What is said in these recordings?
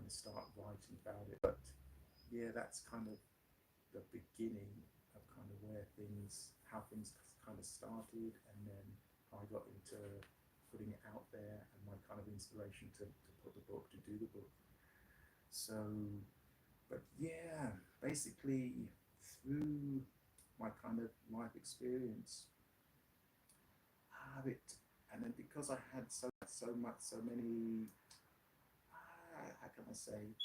of start writing about it. But yeah, that's kind of the beginning of kind of how things kind of started, and then how I got into putting it out there, and my kind of inspiration to put the book, to do the book. So, but yeah, basically through my kind of life experience, have it, and then because I had so many, how can I say,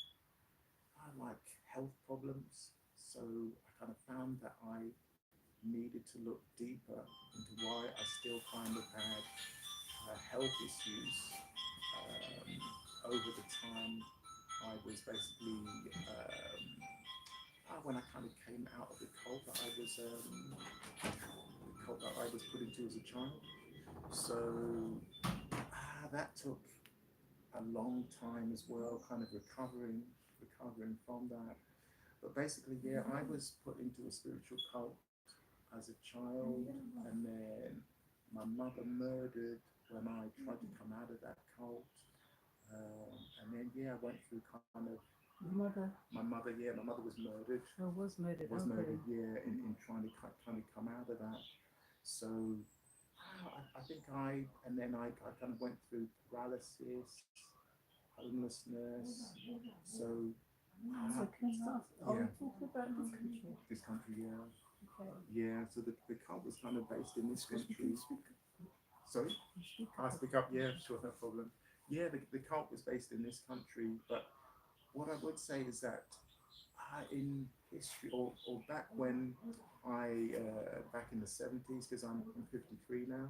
I like health problems. So I kind of found that I needed to look deeper into why I still kind of had health issues over the time I was basically when I kind of came out of the cult that I was the cult that I was put into as a child. So that took a long time as well, kind of recovering from that. But basically, yeah, I was put into a spiritual cult as a child, and then my mother murdered when I tried to come out of that cult. And then yeah, I went through kind of Mother. my mother was murdered. Oh, was murdered. Was Okay. murdered, yeah, in trying to come out of that. So I think and then I kind of went through paralysis, homelessness. So So can I start? Are we yeah, talking about this country? this country, yeah. Okay. Yeah, so the cult was kind of based in this country. Speak, Sorry? speak I up. speak up, yeah, sure, no problem. Yeah, the cult was based in this country, but what I would say is that in history, or back when back in the 70s, because I'm 53 now,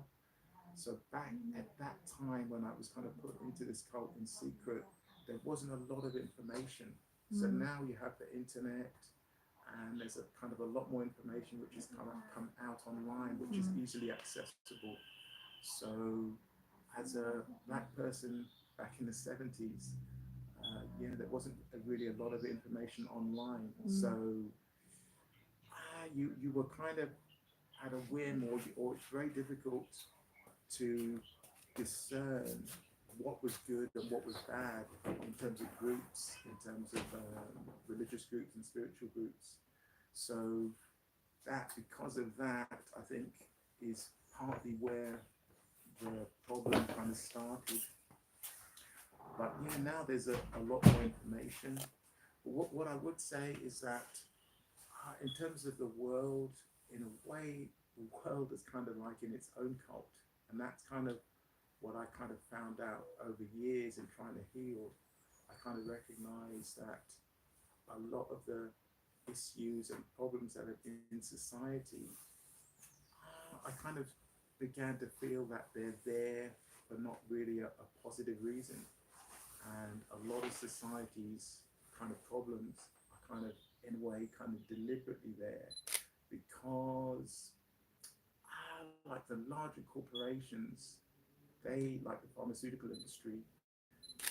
so back at that time when I was kind of put into this cult in secret, there wasn't a lot of information. So now you have the internet, and there's a kind of a lot more information which has come out online, which is easily accessible. So as a black person back in the 70s, yeah, there wasn't really a lot of information online. So you were kind of at a whim, or it's very difficult to discern what was good and what was bad in terms of groups, in terms of religious groups and spiritual groups. So that, because of that, I think is partly where the problem kind of started. But yeah, now there's a lot more information. But what I would say is that in terms of the world, in a way, the world is kind of like in its own cult. And that's kind of what I kind of found out over years in trying to heal. I kind of recognize that a lot of the issues and problems that are in society, I kind of began to feel that they're there for not really a positive reason. And a lot of society's kind of problems are kind of, in a way, kind of deliberately there because like the larger corporations, they, like the pharmaceutical industry,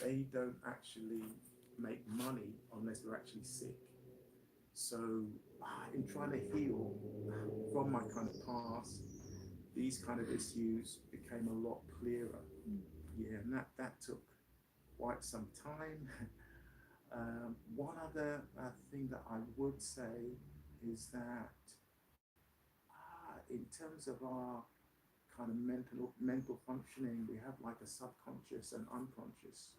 they don't actually make money unless they're actually sick. So in trying to heal from my kind of past, these kind of issues became a lot clearer. Yeah, and that took quite some time. One other thing that I would say is that in terms of our kind of mental functioning, we have like a subconscious and unconscious,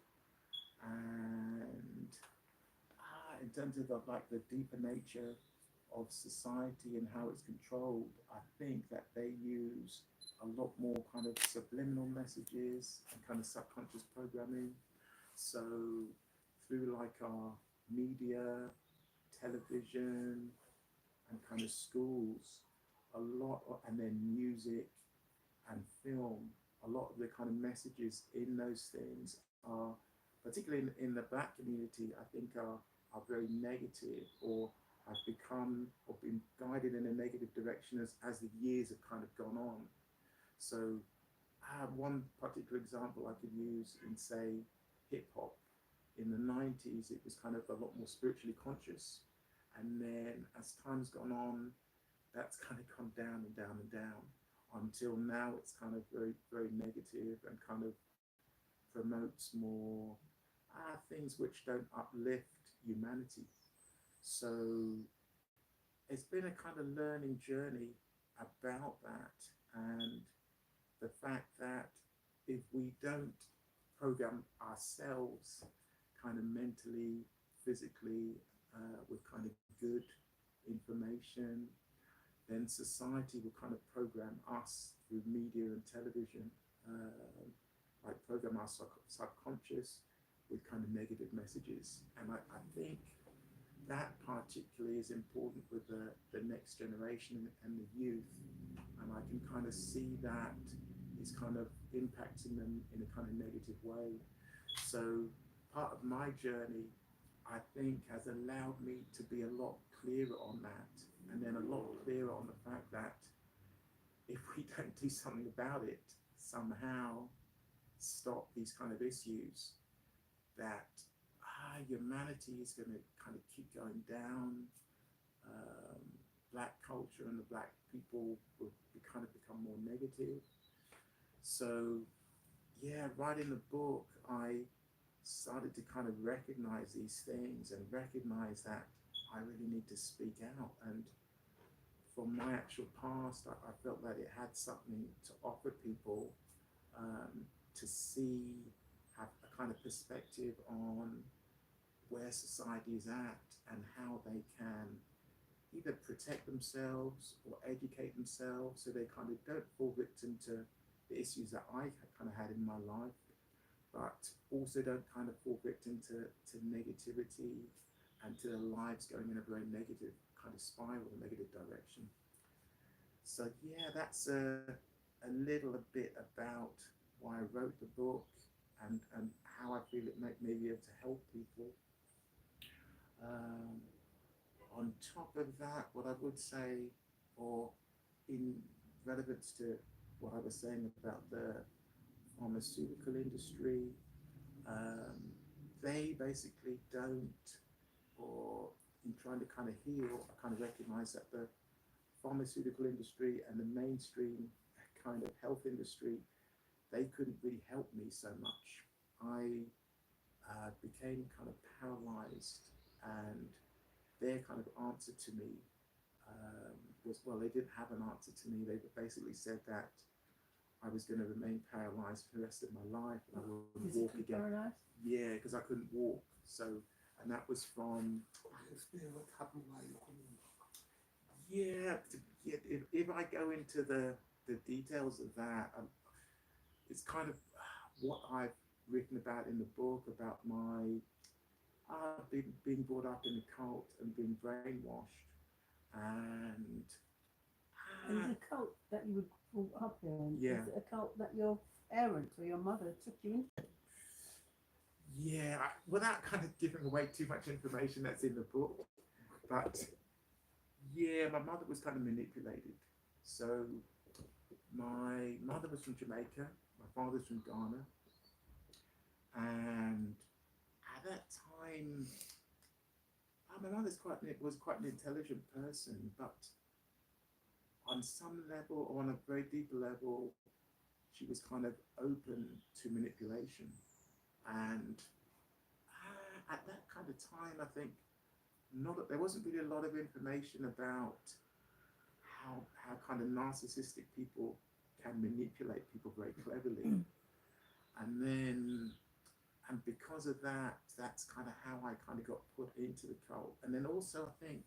and in terms of like the deeper nature of society and how it's controlled, I think that they use a lot more kind of subliminal messages and kind of subconscious programming. So through like our media, television, and kind of schools, a lot, and then music and film, a lot of the kind of messages in those things are, particularly in the black community, I think are very negative, or have become or been guided in a negative direction as the years have kind of gone on. So I have one particular example I could use in, say, hip hop. In the 90s, it was kind of a lot more spiritually conscious. And then as time's gone on, that's kind of come down and down and down until now it's kind of very, very negative and kind of promotes more are things which don't uplift humanity. So it's been a kind of learning journey about that, and the fact that if we don't program ourselves kind of mentally, physically, with kind of good information, then society will kind of program us through media and television, like program our subconscious with kind of negative messages. And I think that particularly is important with the next generation and the youth. And I can kind of see that is kind of impacting them in a kind of negative way. So part of my journey, I think, has allowed me to be a lot clearer on that, and then a lot clearer on the fact that if we don't do something about it, somehow stop these kind of issues, that humanity is going to kind of keep going down. Black culture and the black people will kind of become more negative. So yeah, writing the book, I started to kind of recognize these things and recognize that I really need to speak out. And from my actual past, I felt that it had something to offer people, to see, have a kind of perspective on where society is at and how they can either protect themselves or educate themselves so they kind of don't fall victim to the issues that I kind of had in my life, but also don't kind of fall victim to negativity and to their lives going in a very negative kind of spiral, negative direction. So yeah, that's a little bit about why I wrote the book and how I feel it may be able to help people. On top of that, what I would say, or in relevance to what I was saying about the pharmaceutical industry, they basically don't, or in trying to kind of heal, I kind of recognize that the pharmaceutical industry and the mainstream kind of health industry, they couldn't really help me so much. I became kind of paralyzed, and their kind of answer to me was, well, they didn't have an answer to me. They basically said that I was going to remain paralyzed for the rest of my life and I wouldn't walk again. Paralyzed? Yeah, because I couldn't walk. So, and that was from, Explain what happened while you couldn't. yeah, if I go into the details of that, it's kind of what I've written about in the book about my being brought up in a cult and being brainwashed. And And it's a cult that you were brought up in. Yeah. Is it a cult that your parents or your mother took you into? yeah, without kind of giving away too much information that's in the book, but yeah, my mother was kind of manipulated. So my mother was from Jamaica, my father's from Ghana, and at that time, my mother was quite an intelligent person, but on some level, or on a very deep level, she was kind of open to manipulation. And at that kind of time, I think there wasn't really a lot of information about how kind of narcissistic people can manipulate people very cleverly. And because of that, that's kind of how I kind of got put into the cult. And then also, I think,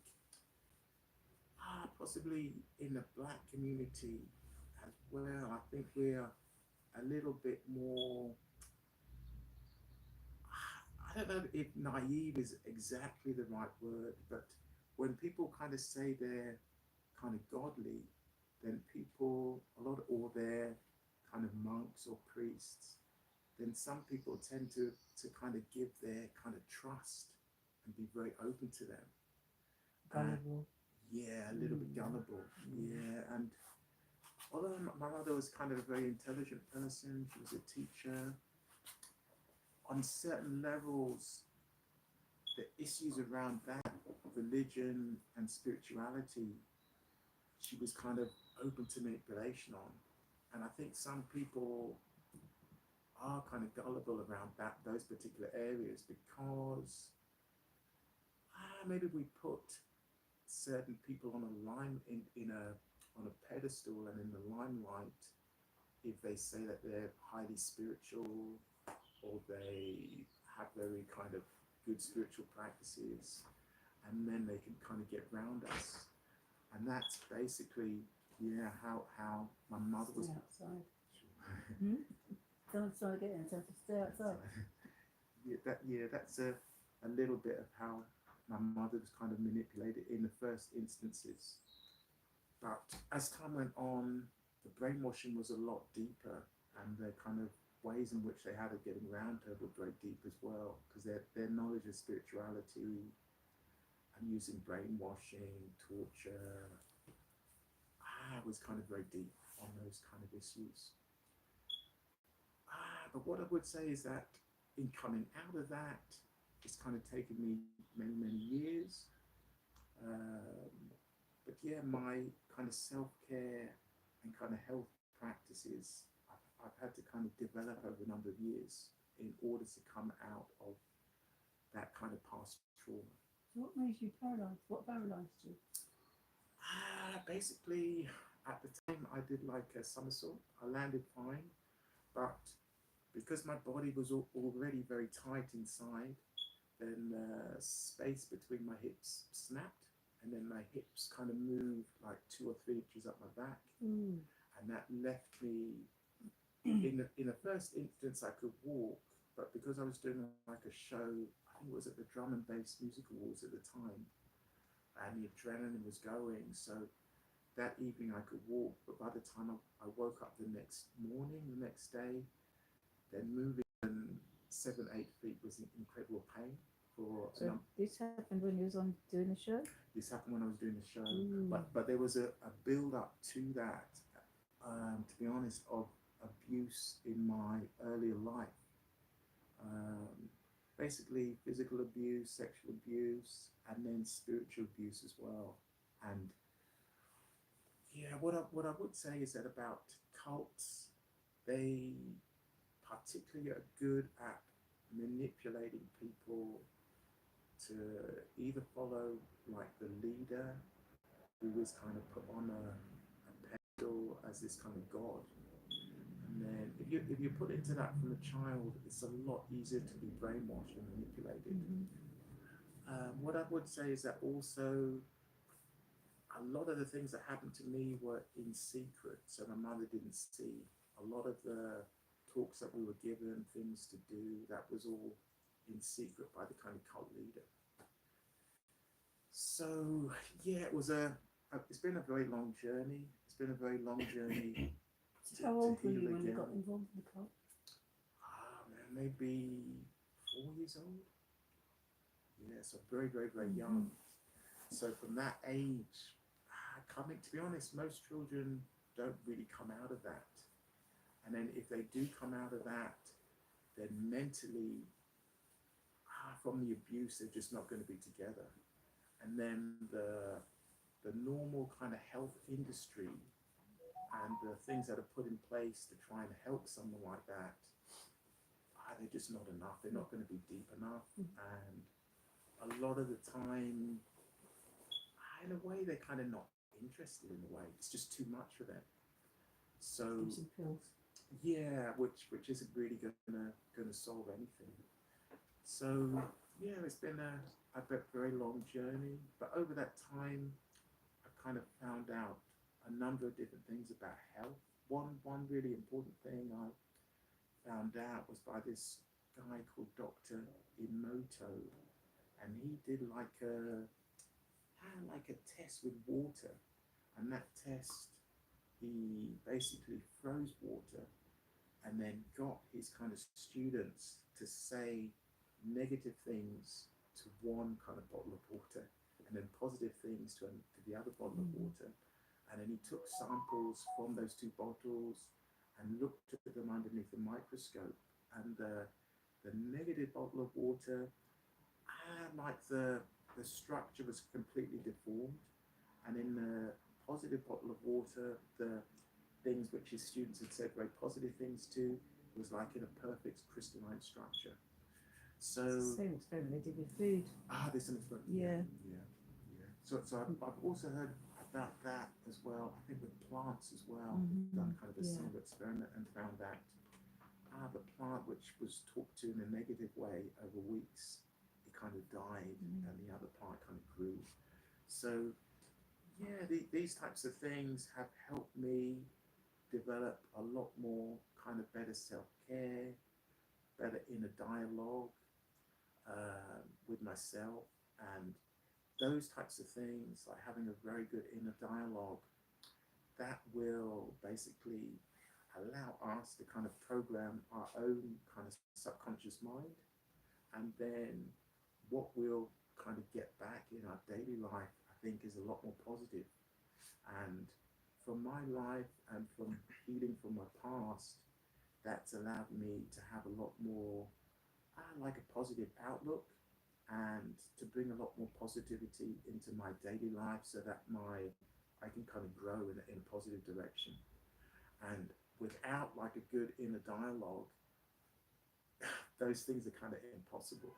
possibly in the black community as well, I think we're a little bit more, I don't know if naive is exactly the right word, but when people kind of say they're kind of godly, then or they're kind of monks or priests, then some people tend to kind of give their kind of trust and be very open to them. Gullible. Yeah, a little bit gullible. Yeah, and although my mother was kind of a very intelligent person, she was a teacher, on certain levels, the issues around that, religion and spirituality, she was kind of open to manipulation on. And I think some people are kind of gullible around those particular areas because maybe we put certain people on a line on a pedestal and in the limelight if they say that they're highly spiritual or they have very kind of good spiritual practices, and then they can kind of get round us. And that's basically how my mother was. Stay outside. Don't try to get in, tell to stay outside. That's a little bit of how my mother was kind of manipulated in the first instances. But as time went on, the brainwashing was a lot deeper, and the kind of ways in which they had of getting around her were very deep as well, because their knowledge of spirituality and using brainwashing, torture, was kind of very deep on those kind of issues. But what I would say is that in coming out of that, it's kind of taken me many, many years. But yeah, my kind of self-care and kind of health practices, I've had to kind of develop over a number of years in order to come out of that kind of past trauma. So what made you paralysed? What paralysed you? Basically, at the time, I did like a somersault. I landed fine, but because my body was already very tight inside, then the space between my hips snapped, and then my hips kind of moved like 2 or 3 inches up my back, and that left me. In the first instance, I could walk, but because I was doing like a show, I think it was at the Drum and Bass Music Awards at the time, and the adrenaline was going, so that evening I could walk, but by the time I woke up the next morning, the next day, then moving 7, 8 feet was in incredible pain. So this happened when you was on doing the show? This happened when I was doing the show, but there was a build up to that, to be honest, of abuse in my earlier life. Basically physical abuse, sexual abuse, and then spiritual abuse as well. And yeah, what I would say is that about cults, they particularly are good at manipulating people to either follow like the leader who is kind of put on a pedestal as this kind of god. And then if you put into that from a child, it's a lot easier to be brainwashed and manipulated. What I would say is that also a lot of the things that happened to me were in secret, so my mother didn't see. A lot of the talks that we were given, things to do, that was all in secret by the kind of cult leader. So yeah, it's been a very long journey. It's been a very long journey. How old were you when you got involved in the cult? Man, maybe 4 years old. Yeah, so very, very, very young. So from that age, to be honest, most children don't really come out of that. And then if they do come out of that, then mentally, from the abuse, they're just not going to be together. And then the normal kind of health industry and the things that are put in place to try and help someone like that, they're just not enough. They're not going to be deep enough. And a lot of the time, in a way, they're kind of not interested in a way. It's just too much for them. So yeah, which isn't really gonna solve anything. So yeah, it's been a very long journey. But over that time, I kind of found out a number of different things about health. One really important thing I found out was by this guy called Dr. Emoto, and he did like a test with water, and that test, he basically froze water and then got his kind of students to say negative things to one kind of bottle of water and then positive things to the other bottle of water. And then he took samples from those 2 bottles and looked at them underneath the microscope. And the negative bottle of water, like the structure was completely deformed. And in the positive bottle of water, the things which his students had said very positive things to, was like in a perfect crystalline structure. So Same experiment they did with food. there's an experiment. Yeah. So I've also heard about that as well. I think with plants as well, Mm-hmm. done kind of a Yeah. similar experiment and found that the plant which was talked to in a negative way over weeks, it kind of died, and the other plant kind of grew. So yeah, these types of things have helped me develop a lot more kind of better self-care, better inner dialogue with myself, and those types of things, like having a very good inner dialogue, that will basically allow us to kind of program our own kind of subconscious mind, and then what we'll kind of get back in our daily life, I think, is a lot more positive. And from my life and from healing from my past, that's allowed me to have a lot more like a positive outlook, and to bring a lot more positivity into my daily life, so that I can kind of grow in a positive direction. And without like a good inner dialogue, those things are kind of impossible.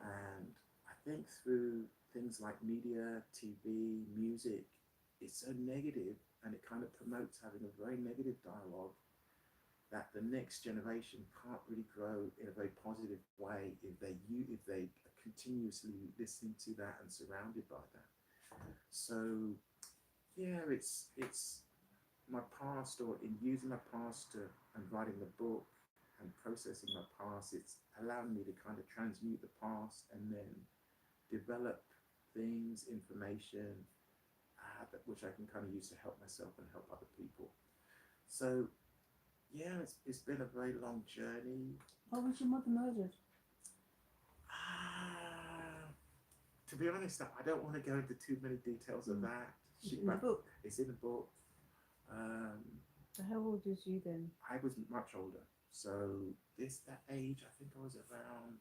And I think through things like media, TV, music, it's so negative, and it kind of promotes having a very negative dialogue, that the next generation can't really grow in a very positive way if they are continuously listening to that and surrounded by that. So yeah, it's my past, or in using my past and writing the book and processing my past, it's allowing me to kind of transmute the past and then develop things, information which I can kind of use to help myself and help other people. So yeah, it's been a very long journey. Why was your mother murdered? To be honest, I don't want to go into too many details of that. Is it in the book? It's in the book. So how old was you then? I was much older. So that age, I think I was around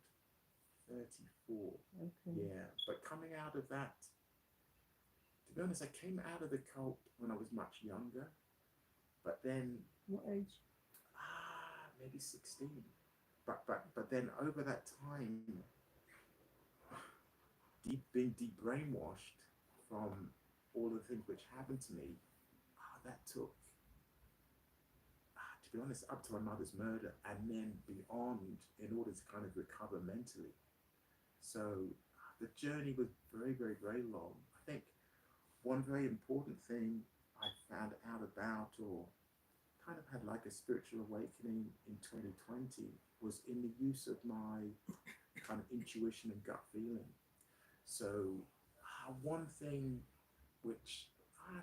34. Okay. Yeah, but coming out of that, to be honest, I came out of the cult when I was much younger. But then, What age? maybe 16. But then over that time, being brainwashed from all the things which happened to me, that took, to be honest, up to my mother's murder, and then beyond, in order to kind of recover mentally. So the journey was very, very, very long. I think one very important thing I found out about, or kind of had like a spiritual awakening in 2020, was in the use of my kind of intuition and gut feeling. So one thing which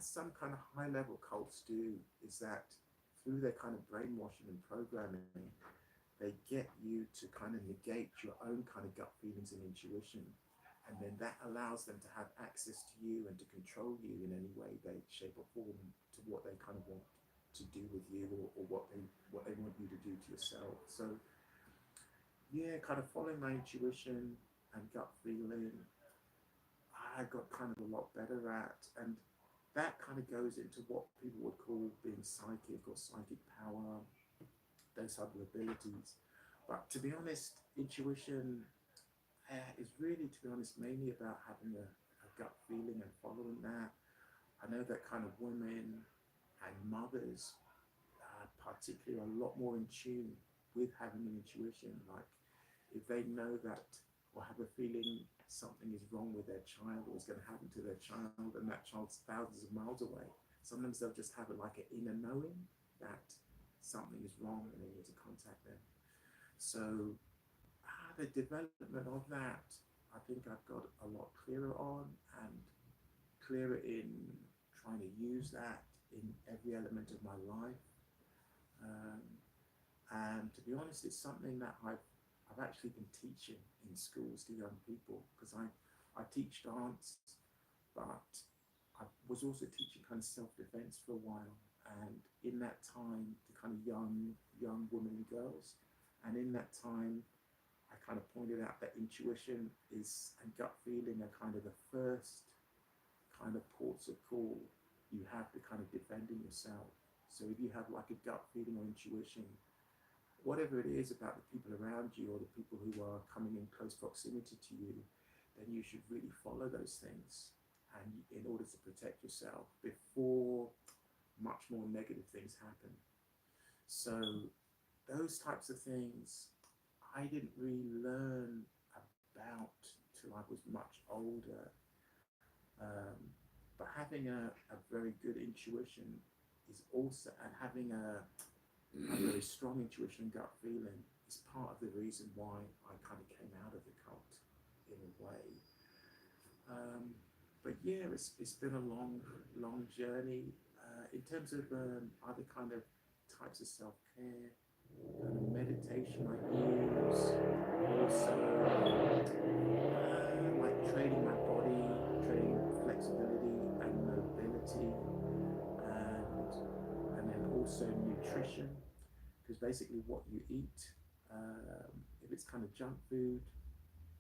some kind of high level cults do is that through their kind of brainwashing and programming, they get you to kind of negate your own kind of gut feelings and intuition. And then that allows them to have access to you and to control you in any way, shape or form, to what they kind of want to do with you, or what they want you to do to yourself. So yeah, kind of following my intuition and gut feeling, I got kind of a lot better at, and that kind of goes into what people would call being psychic or psychic power, those type of abilities. But to be honest, intuition is really, to be honest, mainly about having a gut feeling and following that. I know that kind of women and mothers particularly are a lot more in tune with having an intuition. Like if they know that, or have a feeling something is wrong with their child, or is going to happen to their child, and that child's thousands of miles away, sometimes they'll just have like an inner knowing that something is wrong and they need to contact them. So the development of that, I think I've got a lot clearer on, and clearer in trying to use that in every element of my life. And to be honest, it's something that I've actually been teaching in schools to young people, because I teach dance, but I was also teaching kind of self-defense for a while, and in that time to kind of young women and girls, and in that time I kind of pointed out that intuition and gut feeling are kind of the first kind of ports of call you have to kind of defending yourself. So if you have like a gut feeling or intuition, whatever it is about the people around you or the people who are coming in close proximity to you, then you should really follow those things, and in order to protect yourself before much more negative things happen. So those types of things I didn't really learn about till I was much older. But having a very good intuition is also, and having a very strong intuition and gut feeling is part of the reason why I kind of came out of the cult in a way. But yeah, it's been a long journey. In terms of other kind of types of self-care, kind of meditation I use, also like training my body, training flexibility and mobility, and then also nutrition, because basically what you eat, if it's kind of junk food,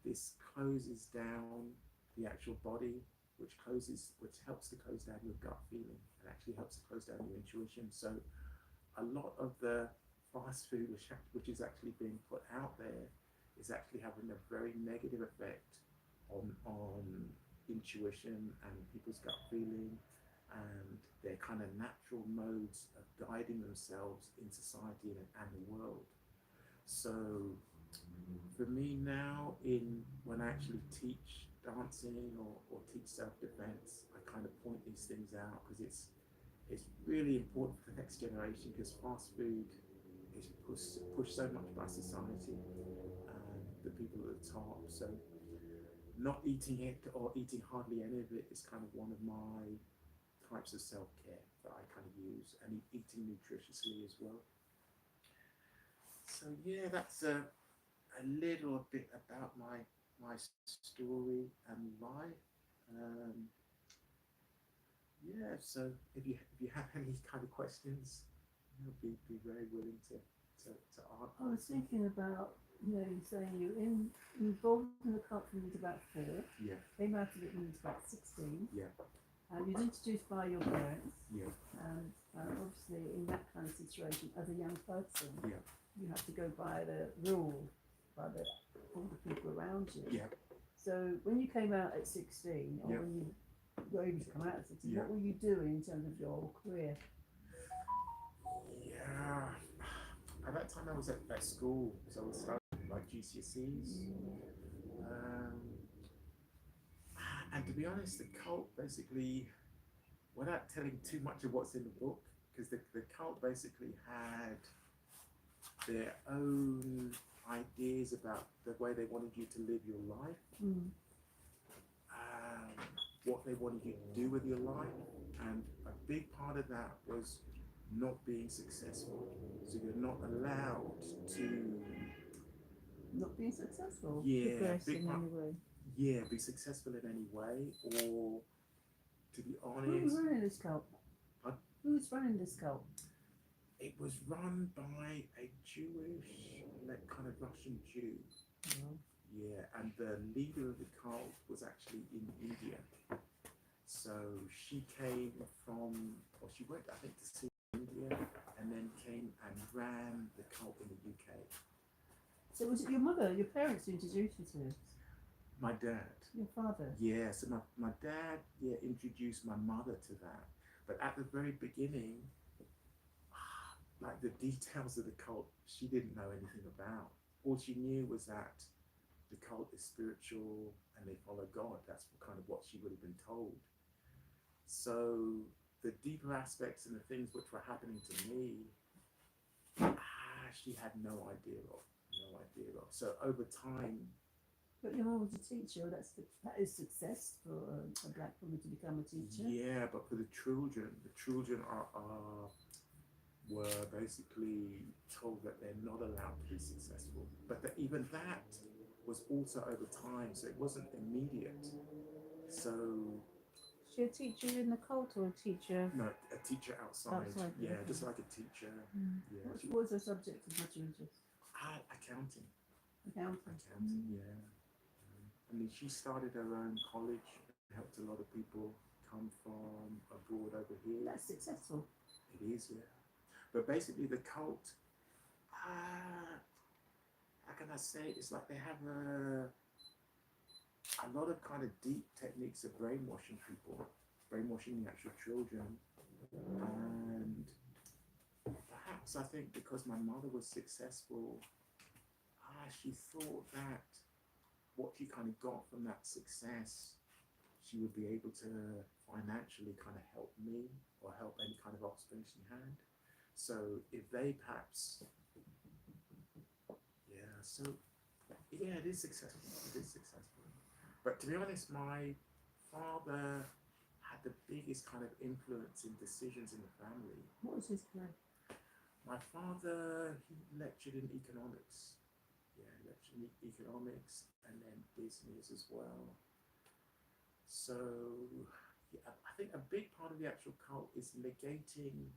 this closes down the actual body, which helps to close down your gut feeling, and actually helps to close down your intuition. So a lot of the fast food which is actually being put out there is actually having a very negative effect on intuition and people's gut feeling and their kind of natural modes of guiding themselves in society and the world. So for me now, when I actually teach dancing or teach self-defense, I kind of point these things out, because it's really important for the next generation, because fast food is pushed so much by society and the people at the top. So not eating it or eating hardly any of it is kind of one of my types of self-care that I kind of use, and eating nutritiously as well. So yeah, that's a little bit about my story and life. Yeah, so if you have any kind of questions, I'll be very willing to answer. I was thinking about, you saying you involved in the cult when you was about 4. Yeah. Came out of it when you was about 16. Yeah. And you was introduced by your parents. Yeah. And obviously in that kind of situation, as a young person, Yeah. you have to go by the rules, by all the people around you. Yeah. So when you came out at 16, or Yeah. when you were able to come out at 16, Yeah. what were you doing in terms of your career? Yeah. At that time I was at school, so I was studying like GCSEs. And to be honest, the cult basically, without telling too much of what's in the book, because the cult basically had their own ideas about the way they wanted you to live your life, what they wanted you to do with your life, and a big part of that was not being successful. So you're not allowed to Not being successful? Yeah, Progress big in part- any way? yeah, be successful in any way, or to be Who's honest, running this cult? Pardon? Who's running this cult? it was run by a Jewish, like kind of Russian Jew. Well, Yeah, and the leader of the cult was actually in India. So she came from, or she went, I think, to see India, and then came and ran the cult in the UK. so was it your mother, your parents who introduced you to this? My dad. Your father? Yeah, so my dad, introduced my mother to that. But at the very beginning, like the details of the cult, she didn't know anything about. All she knew was that the cult is spiritual and they follow God. That's kind of what she would have been told. So the deeper aspects and the things which were happening to me, she had no idea of. So over time, But your mum was a teacher. That is success for a black woman to become a teacher. yeah, but for the children were basically told that they're not allowed to be successful. But even that was also over time, so it wasn't immediate. So Was she a teacher in the cult or a teacher? no, a teacher outside. Outside, Yeah, okay. just like a teacher. Yeah. What was her subject of much interest? Accounting. Accounting. Yeah. I mean, she started her own college, helped a lot of people come from abroad over here. That's successful. It is, yeah. But basically the cult, how can I say? It's like they have a lot of kind of deep techniques of brainwashing people, brainwashing the actual children, and perhaps I think because my mother was successful, she thought that what she kind of got from that success, she would be able to financially kind of help me or help any kind of offspring she had. So if they perhaps, it is successful. It is successful. But to be honest, my father had the biggest kind of influence in decisions in the family. What was his career? My father, he lectured in economics. Yeah, lectured in economics and then business as well. So yeah, I think a big part of the actual cult is negating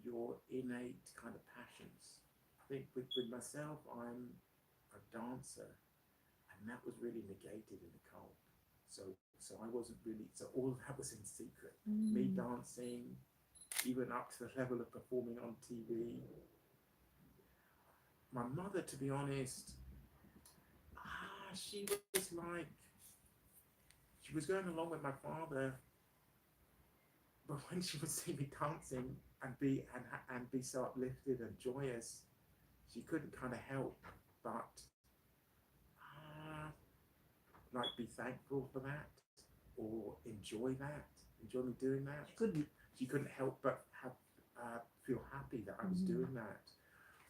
your innate kind of passions. I think with myself, I'm a dancer, and that was really negated in the cult. So I wasn't really, so all of that was in secret. Me dancing, even up to the level of performing on TV. My mother, to be honest, she was like, she was going along with my father, but when she would see me dancing and be so uplifted and joyous, she couldn't kind of help but like be thankful for that or enjoy me doing that. She couldn't help but feel happy that I was doing that.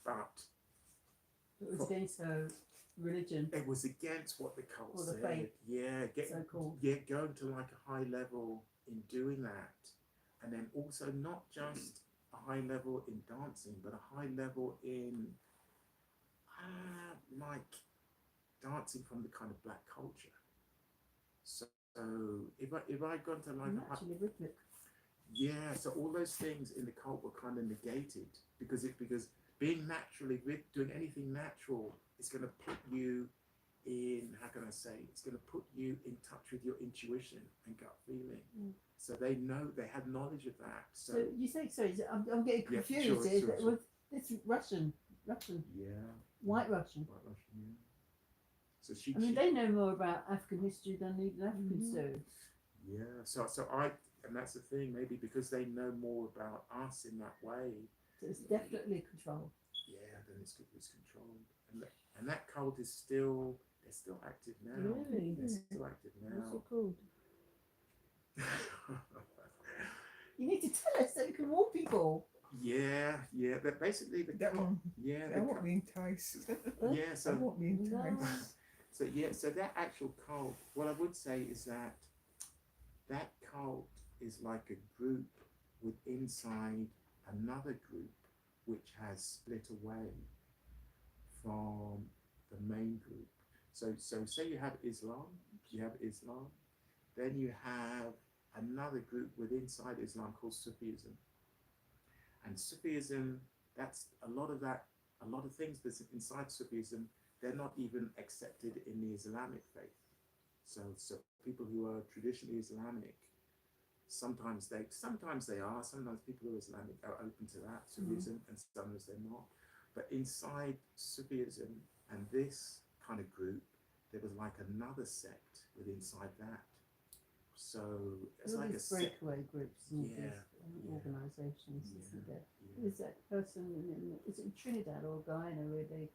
But it was against her religion. It was against what the cult or the said. faith. Yeah, So-called. Going to like a high level in doing that, and then also not just a high level in dancing, but a high level in like dancing from the kind of black culture. So if I gone to like naturally rhythmic. Yeah, so all those things in the cult were kind of negated because being naturally doing anything natural is going to put you in, how can I say, it's going to put you in touch with your intuition and gut feeling. So they had knowledge of that. So you say, sorry, I'm getting confused. Sure. It's Russian. Yeah. White Russian. Yeah. So they know more about African history than even Africans do. Yeah. So and that's the thing, maybe because they know more about us in that way. So it's definitely controlled. Yeah, then it's controlled. And that cult is still, they're still active now. Really? They're still active now. What's it called? You need to tell us so we can warn people. Yeah. But basically the cult. Yeah. I won't be enticed. Yeah. So I won't be enticed. So that actual cult, what I would say is that cult is like a group with inside another group which has split away from the main group. So say you have Islam, then you have another group within inside Islam called Sufism. And Sufism, that's a lot of things that's inside Sufism, they're not even accepted in the Islamic faith. So people who are traditionally Islamic, sometimes they are, sometimes people who are Islamic are open to that, Sufism, and sometimes they're not. But inside Sufism and this kind of group, there was like another sect inside that. So it's all like these a breakaway groups and Yeah. organisations, isn't there? Yeah. There's that person is it Trinidad or Guyana where they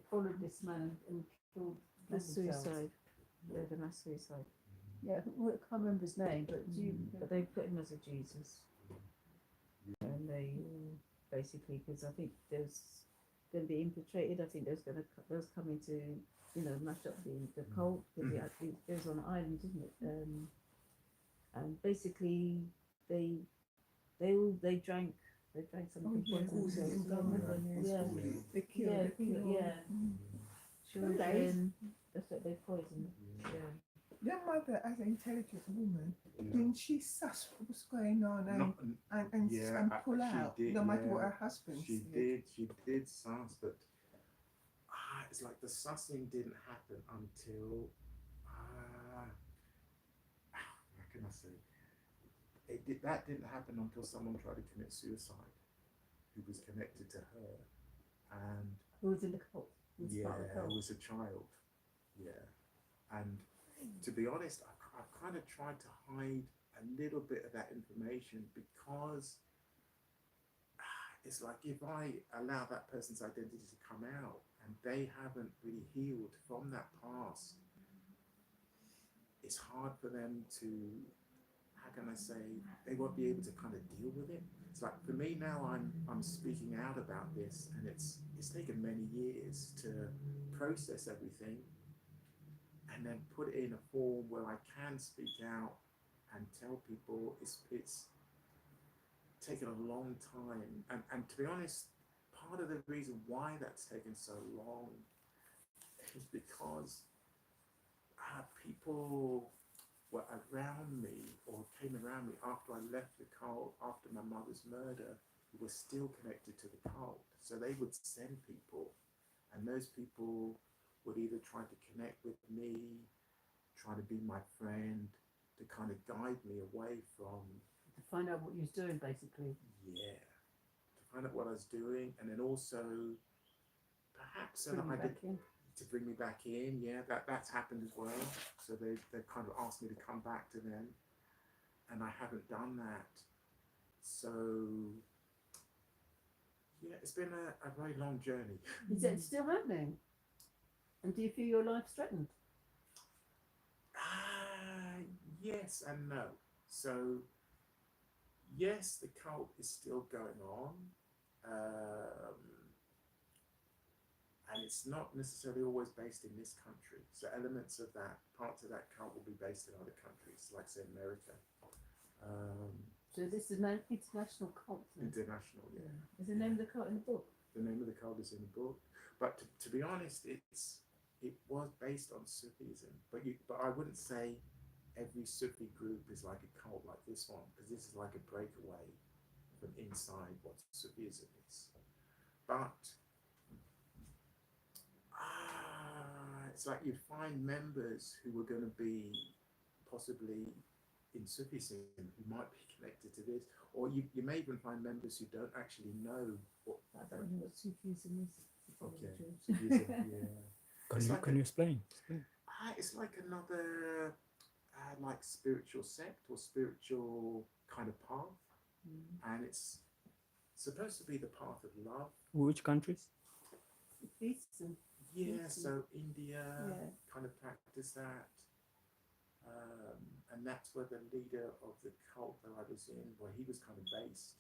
followed this man and killed The themselves. suicide. Yeah, the mass suicide. Yeah, I can't remember his name, but But they put him as a Jesus. And they basically, because I think there's going to be infiltrated. I think there's coming to, mash up the cult because it actually goes on an island, isn't it? And basically they drank something. They killed. Children. That's what they poisoned. Yeah. Your mother, as an intelligent woman, didn't she suss what was going on and pull out, did, no matter what her husband said? She did suss, but it's like the sussing didn't happen until, how can I say? That didn't happen until someone tried to commit suicide who was connected to her. and Who was in the cult? Who was yeah, part of the I cult? was a child. Yeah, and to be honest, I've kind of tried to hide a little bit of that information because it's like if I allow that person's identity to come out and they haven't really healed from that past, it's hard for them to, how can I say, they won't be able to kind of deal with it. It's like for me now, I'm speaking out about this, and it's taken many years to process everything and then put it in a form where I can speak out and tell people. It's taken a long time, and to be honest, part of the reason why that's taken so long is because people were around me or came around me after I left the cult, after my mother's murder, who were still connected to the cult. So they would send people, and those people would either try to connect with me, try to be my friend, to kind of guide me away from, To find out what you was doing, basically. yeah, to find out what I was doing, and then also perhaps so Bring that you I back could in. to bring me back in. Yeah, that's happened as well. So they kind of asked me to come back to them, and I haven't done that. So yeah, it's been a very long journey. Is it still happening? And do you feel your life's threatened? Yes and no. So yes, the cult is still going on. And it's not necessarily always based in this country. So elements of that, parts of that cult will be based in other countries, like say America. So this is an international cult. Then? International, yeah. Is the name of the cult in the book? The name of the cult is in the book. But to be honest, it was based on Sufism. But I wouldn't say every Sufi group is like a cult like this one, because this is like a breakaway from inside what Sufism is. But it's like you find members who are going to be possibly in Sufism who might be connected to this, or you may even find members who don't actually know what. I don't know what Sufism is. Okay, Sufism, yeah. Can you explain? It's like another like spiritual sect or spiritual kind of path, and it's supposed to be the path of love. Which countries? Eastern. Yeah, Eastern. so India Yeah. kind of practice that. And that's where the leader of the cult that I was in, where he was kind of based.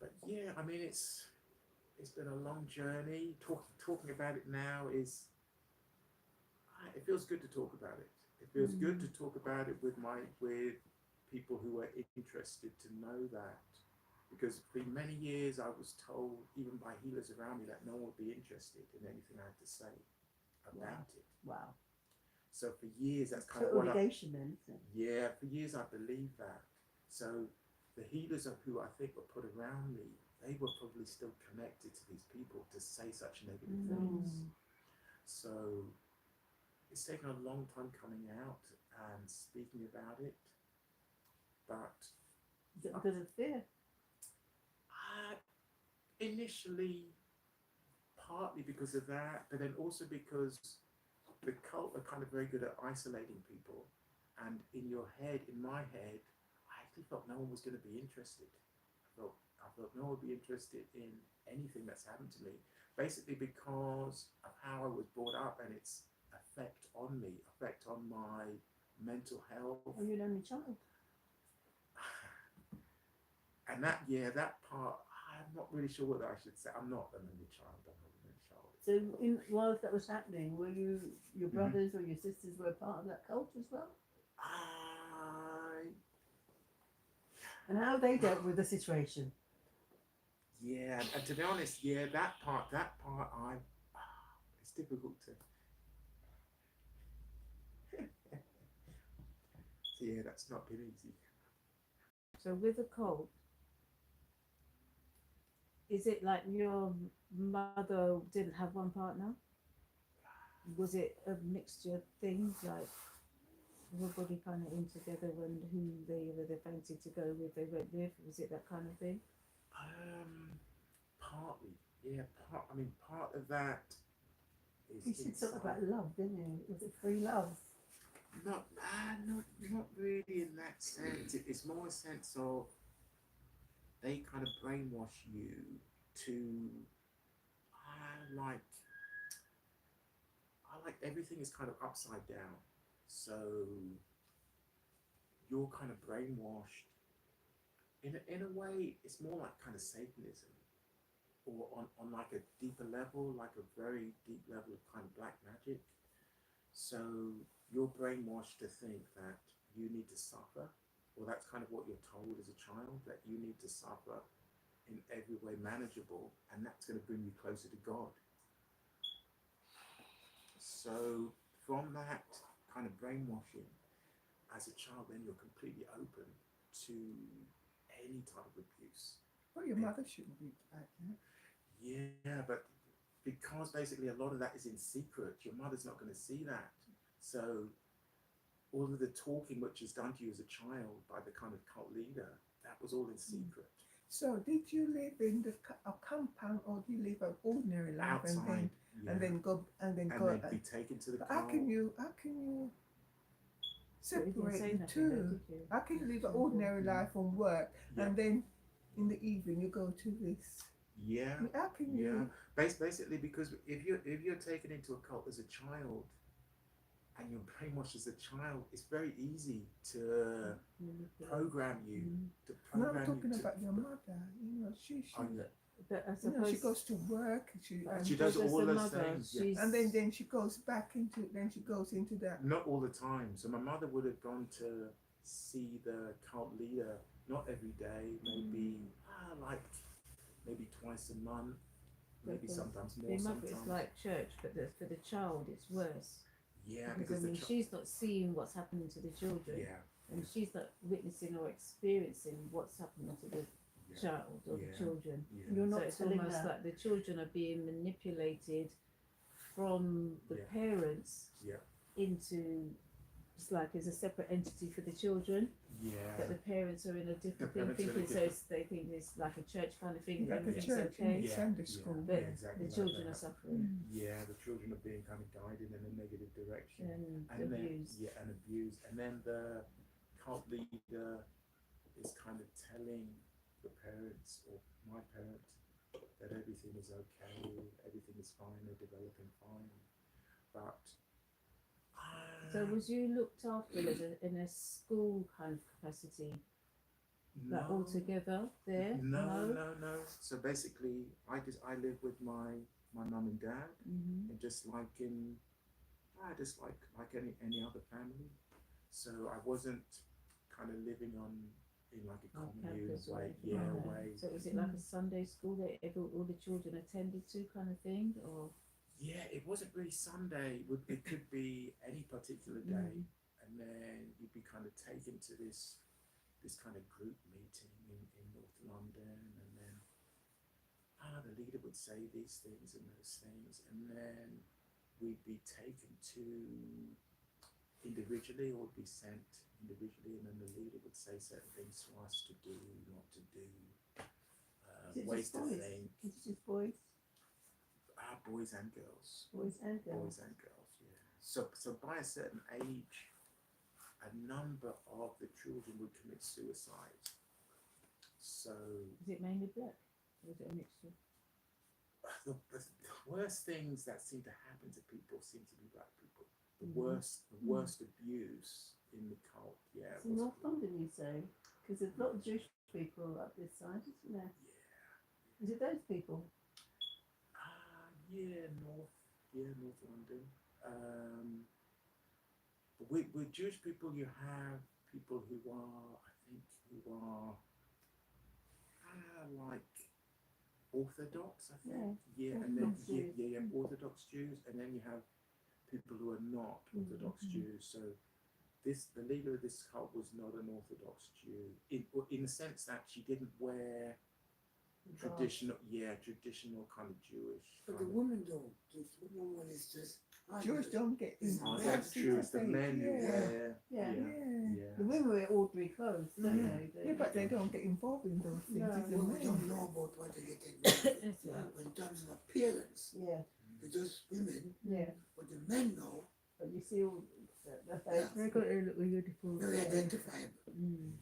But yeah, I mean, it's been a long journey. Talking about it now it feels good to talk about it. It feels good to talk about it with people who are interested to know that. Because for many years I was told, even by healers around me, that no one would be interested in anything I had to say about it. Wow. So for years, that's kind So of what obligation then, isn't it? yeah, for years I believed that. So the healers of who I think were put around me, they were probably still connected to these people to say such negative things. So it's taken a long time coming out and speaking about it. But Is it because of fear? initially, partly because of that, but then also because the cult are kind of very good at isolating people. And in your head, in my head, I actually felt no one was going to be interested. I felt no one would be interested in anything that's happened to me, basically because of how I was brought up and its effect on me, effect on my mental health. Are you an only child? And that part, I'm not really sure what I should say. I'm not an only child. So whilst that was happening, were your brothers or your sisters were part of that cult as well? And how they dealt with the situation? Yeah, and to be honest, yeah, that part, it's difficult to. So yeah, that's not been easy. So with the cult, is it like your mother didn't have one partner? Was it a mixture of things, like everybody kind of in together and who they fancied to go with, they went with? Was it that kind of thing? Partly, yeah. I mean, part of that is He said something inside. about love, didn't he? Was it free love? Not really in that sense. It's more a sense of they kind of brainwash you to like I like everything is kind of upside down. So you're kind of brainwashed. In a way, it's more like kind of Satanism, or on like a deeper level, like a very deep level of kind of black magic. So you're brainwashed to think that you need to suffer, or that's kind of what you're told as a child, that you need to suffer in every way manageable, and that's going to bring you closer to God. So from that kind of brainwashing, as a child, then you're completely open to any type of abuse. Well, your mother shouldn't be like that. Yeah, but because basically a lot of that is in secret, your mother's not going to see that. So all of the talking which is done to you as a child by the kind of cult leader, that was all in secret. So, did you live in a compound, or do you live an ordinary life Outside, and then go? and then be taken to the But cult. how can you But you didn't separate say the nothing, two? though, did you? How can you live an ordinary life and work, Yeah. and then in the evening you go to this? Yeah. I mean, how can Yeah, you? basically because if you're taken into a cult as a child, and you're brainwashed as a child, it's very easy to program you. To And program I'm talking you to, about your mother. You know, she Oh, yeah. But I you suppose know, she goes to work. She because does as all a those mother, things, yeah. she's And then she goes back into. Then she goes into that. Not all the time. So my mother would have gone to see the cult leader not every day, maybe like maybe twice a month, maybe Because sometimes the more. mother Sometimes is like church, but for the child it's worse. yeah, Because I mean, she's not seeing what's happening to the children, yeah, and she's not witnessing or experiencing what's happening to the yeah, child or Yeah. the children. yeah, You're So not it's telling almost her. like the children are being manipulated from the Yeah. parents Yeah. into, it's like as a separate entity for the children, yeah. but the parents are in a different thing, parents are in a thinking so different- it's, they think it's like a church kind of thing, Like a everything's church in okay, the Sunday school. but exactly the like children that. are suffering Yeah, the children are being kind of guided in a negative direction. and And then, abused. yeah, and abused. And then the cult leader is kind of telling the parents or my parents that everything is okay, everything is fine, they're developing fine. But So was you looked after as in a school kind of capacity, like all together there? No. So basically, I live with my mum and dad, Mm-hmm. and just like just like any other family. So I wasn't kind of living in like a On commune campus or way, anything yeah, like that. way. So was it like a Sunday school that all the children attended to kind of thing, or? Yeah, it wasn't really Sunday. It could be any particular day, and then you'd be kind of taken to this kind of group meeting in North London, and then the leader would say these things and those things, and then we'd be taken to individually, or would be sent individually, and then the leader would say certain things to us to do, not to do, Is it ways just to boys? think. Is it just boys? Boys and girls. Boys and girls. Boys and girls, yeah. So by a certain age, a number of the children would commit suicide. So Is it mainly black? Or is it a mixture? the worst things that seem to happen to people seem to be black people. The Mhm. worst abuse in the cult, yeah. It's in North London, you say? Because there's a lot of Jewish people up this side, isn't there? Yeah. Is it those people? North London. But with Jewish people, you have people who are, I think, like Orthodox, I think. Yeah, and then Orthodox Jews. Orthodox Jews, and then you have people who are not Orthodox Jews. So the leader of this cult was not an Orthodox Jew, in the sense that she didn't wear traditional kind of Jewish. But the woman though, the woman is just George don't get Oh, involved. that's true. It's the men who Yeah. wear. Yeah. Yeah. The women wear ordinary clothes, don't they? Yeah, but they don't get involved in those things. No. It's the Well, we men. don't know about what they get involved in. That's right. But in terms of appearance, Yeah, it's just women. yeah. But the men know, But you see all the face. They got to look beautiful. very identifiable. Mm.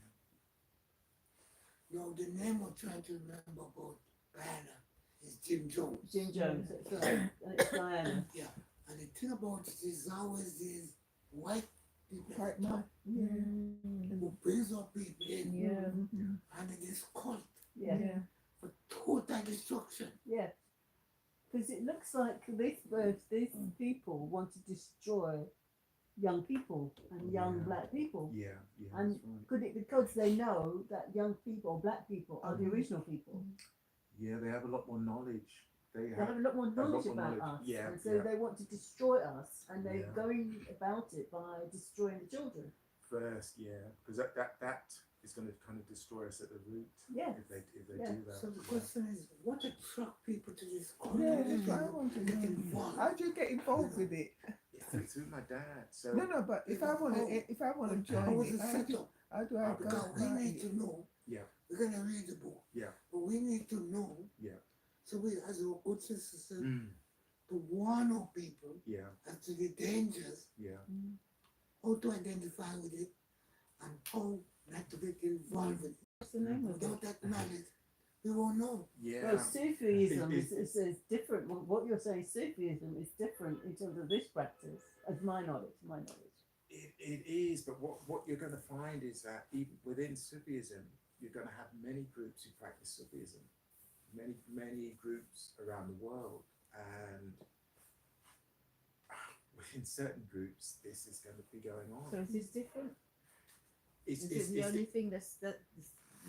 Now, the name I'm trying to remember about Diana is Jim Jones. Jim Jones, that's right. And it's Diana. Yeah. And the thing about it is always these white people at White the top man. Yeah. Mm. who brings up people in Yeah. Mhm. and it is cult Yeah, for total destruction. yeah. Because it looks like these people want to destroy young people and young Yeah. black people. Yeah, yeah. And that's right. could it because they know that young people, black people, are the Mhm. original people. Yeah, they have a lot more knowledge. They They have have. a lot more knowledge more about knowledge. us, Yeah, and so yeah. they want to destroy us, and they're Yeah. going about it by destroying the children. First, yeah, because that is going to kind of destroy us at the root Yeah. if they Yeah. do that. So the yeah. question is, what attracts people to this cult? Yeah, How do that's what I people want to get know. involved? How do you get involved with it? Through my dad. So No, but if I want to How join was it, it set up? how do I go Because we about need it? to know. Yeah. We're gonna read the book. Yeah. But we need to know. Yeah. So we, as our good sister said, Mm, to warn our people yeah, as to the dangers, yeah, how to identify with it, and how not to get involved with it. What's the name of it? Without that knowledge, we won't know. yeah. Well, Sufism It- is different. What you're saying, Sufism is different in terms of this practice, as my knowledge. It is, but what you're going to find is that even within Sufism, you're going to have many groups who practice Sufism, many groups around the world, and within certain groups, this is going to be going on. So is this different? It's, Is it's, it the it's, only thing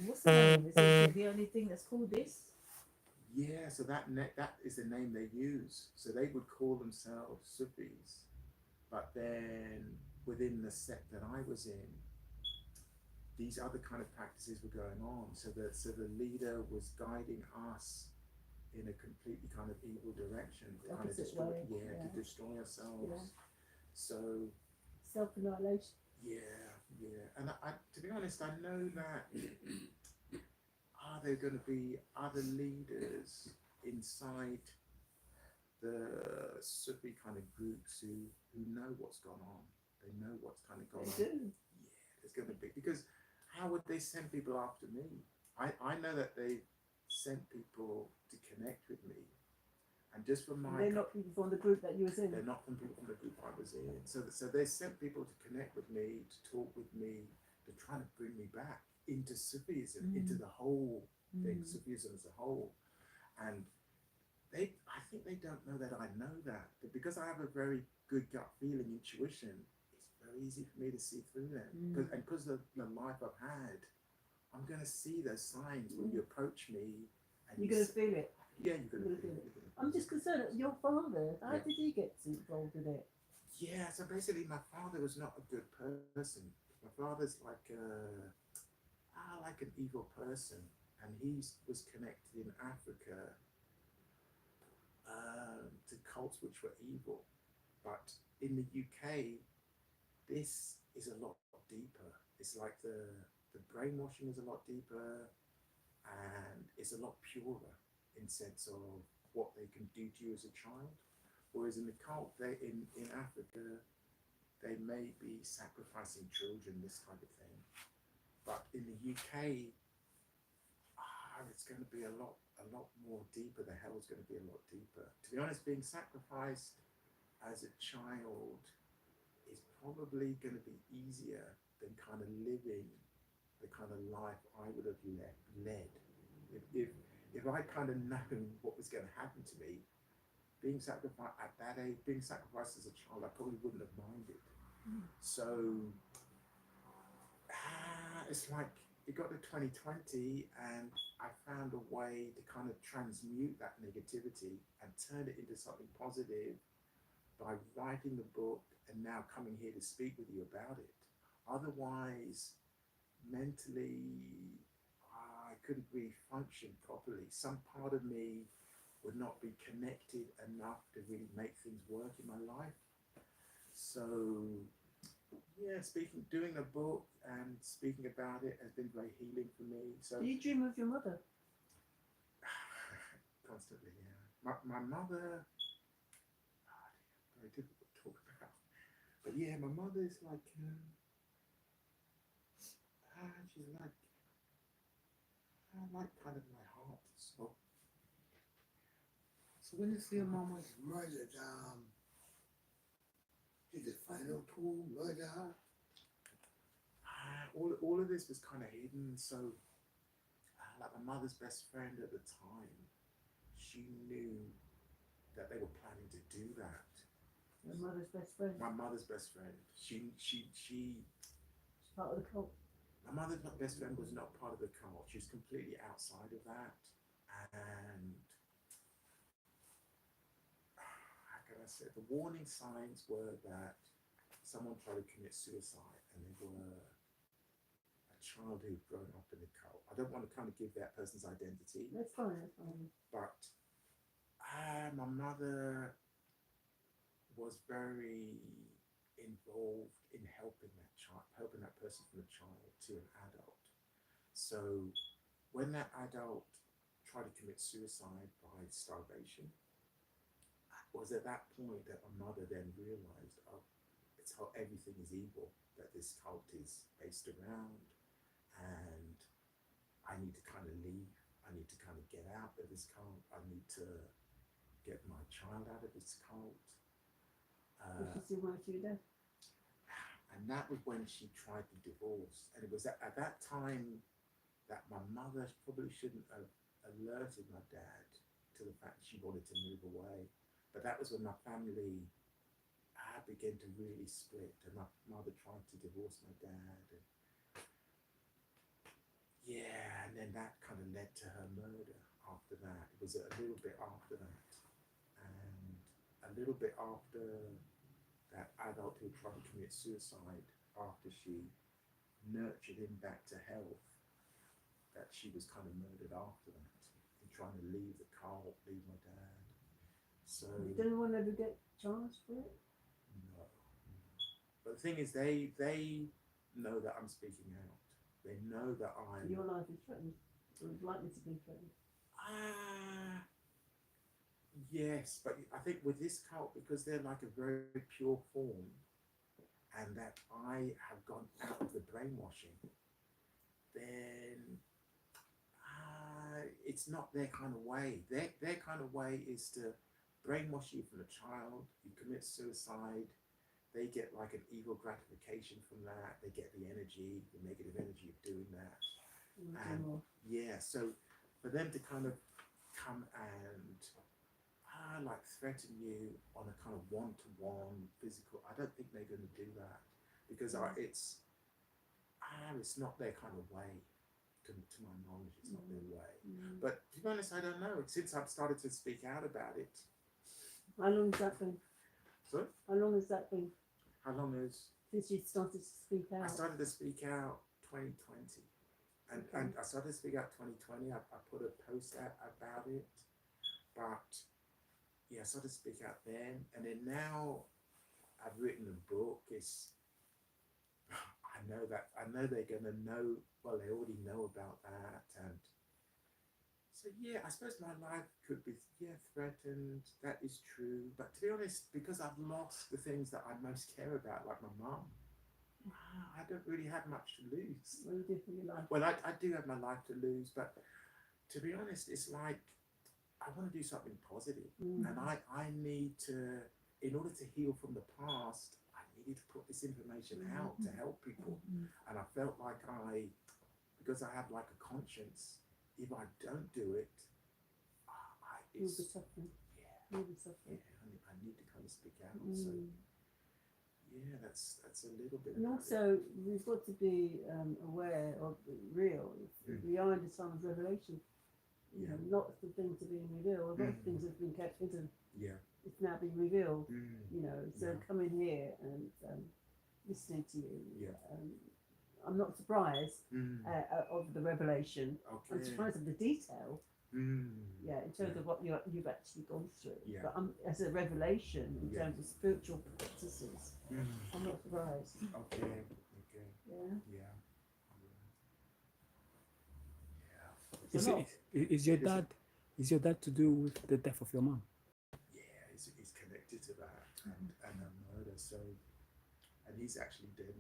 what's the name? Is it the only thing that's called this? yeah, so that is the name they use. So they would call themselves Sufis, but then within the sect that I was in, these other kind of practices were going on. So the leader was guiding us in a completely kind of evil direction, to kind of Opposite destroy, way, yeah, yeah. to destroy ourselves. Yeah. So Self-annihilation. yeah, and I, to be honest, I know that are there going to be other leaders inside the Sufi kind of groups who know what's gone on? They know what's kind of gone They on. do. Yeah, there's going to be, because how would they send people after me? I know that they sent people to connect with me, and just from my They're not people from the group that you was in. they're not from people from the group I was in. So they sent people to connect with me, to talk with me, to try to bring me back into Sufism, into the whole thing, Sufism as a whole. And I think they don't know that I know that. But because I have a very good gut feeling, intuition, it's very easy for me to see through them. And because of the life I've had, I'm going to see those signs when you approach me. And You're going to feel it. yeah, you're going to feel feel it. it. I'm just concerned. Your father, how Yeah. did he get involved with it? Yeah, so basically my father was not a good person. My father's like an evil person, and he was connected in Africa to cults which were evil. But in the UK, this is a lot deeper. It's like the brainwashing is a lot deeper, and it's a lot purer in sense of what they can do to you as a child. Whereas in the cult, in Africa, they may be sacrificing children, this type of thing. But in the UK, it's going to be a lot more deeper. The hell's going to be a lot deeper. To be honest, being sacrificed as a child is probably going to be easier than kind of living the kind of life I would have led. If I kind of known what was going to happen to me, being sacrificed at that age, being sacrificed as a child, I probably wouldn't have minded. So it's like it got to 2020, and I found a way to kind of transmute that negativity and turn it into something positive by writing the book and now coming here to speak with you about it. Otherwise, mentally, I couldn't really function properly. Some part of me would not be connected enough to really make things work in my life. So yeah, doing a book and speaking about it has been very healing for me. So Do you dream of your mother? constantly, yeah. My mother, very difficult to talk about. But yeah, my mother is like, she's like kind of my heart. So when you say your mom was murdered, did the final two murder her? All of this was kind of hidden. So, like my mother's best friend at the time, she knew that they were planning to do that. Your mother's best friend? My mother's best friend. She Part of the cult? My mother's best friend was not part of the cult. She was completely outside of that. And how can I say? The warning signs were that someone tried to commit suicide, and they were a child who'd grown up in the cult. I don't want to kind of give that person's identity. That's fine, that's fine. But my mother was very involved in helping that person from a child to an adult. So when that adult tried to commit suicide by starvation, it was at that point that my mother then realized, oh, it's how everything is evil that this cult is based around, and I need to kind of leave. I need to kind of get out of this cult. I need to get my child out of this cult. But she still wanted you there? And that was when she tried to divorce. And it was at that time that my mother probably shouldn't have alerted my dad to the fact she wanted to move away. But that was when my family began to really split, and my mother tried to divorce my dad. And yeah, and then that kind of led to her murder after that. It was a little bit after that. And a little bit after that adult who tried to commit suicide, after she nurtured him back to health, that she was kind of murdered after that, and trying to leave the cult, leave my dad. So Did anyone ever get charged for it? no. But the thing is, they know that I'm speaking out. They know that I'm. Your life is threatened, or is likely to be threatened. Yes, but I think with this cult, because they're like a very pure form, and that I have gone out of the brainwashing, then it's not their kind of way. Their kind of way is to brainwash you from a child. You commit suicide, they get like an ego gratification from that. They get the energy, the negative energy of doing that. And yeah, so for them to kind of come and like threaten you on a kind of one-to-one physical, I don't think they're going to do that, because it's not their kind of way. To my knowledge, it's not their way. But to be honest, I don't know. Since I've started to speak out about it. How long has that been? Sorry? How long has that been? How long has? Since you started to speak out? I started to speak out 2020. And I started to speak out 2020. I put a post out about it. But yeah, I started to speak out then. And then now I've written a book. I know they're going to know, well, they already know about that. And so, yeah, I suppose my life could be, threatened. That is true. But to be honest, because I've lost the things that I most care about, like my mum, I don't really have much to lose. What do you do for your life? Well, I do have my life to lose, but to be honest, it's like I want to do something positive. And I need to, in order to heal from the past, I needed to put this information out to help people. And I felt like because I have like a conscience, if I don't do it, You'll be suffering. Yeah. You'll be suffering. Yeah, I need to kind of speak out. So yeah, that's a little bit. And also, we've got to be aware of the real. We are in the time of revelation. You know, lots of things are being revealed. A lot of things have been kept hidden. Yeah. It's now being revealed. You know, so coming here and listening to you, I'm not surprised of the revelation. Okay. I'm surprised of the detail, Yeah, in terms of what you've actually gone through. Yeah. But as a revelation in Yeah. terms of spiritual practices, I'm not surprised. Okay. Okay. Yeah. Yeah. It's a lot. Is your dad? Is your dad to do with the death of your mom? Yeah, he's connected to that and a murder. So, and he's actually dead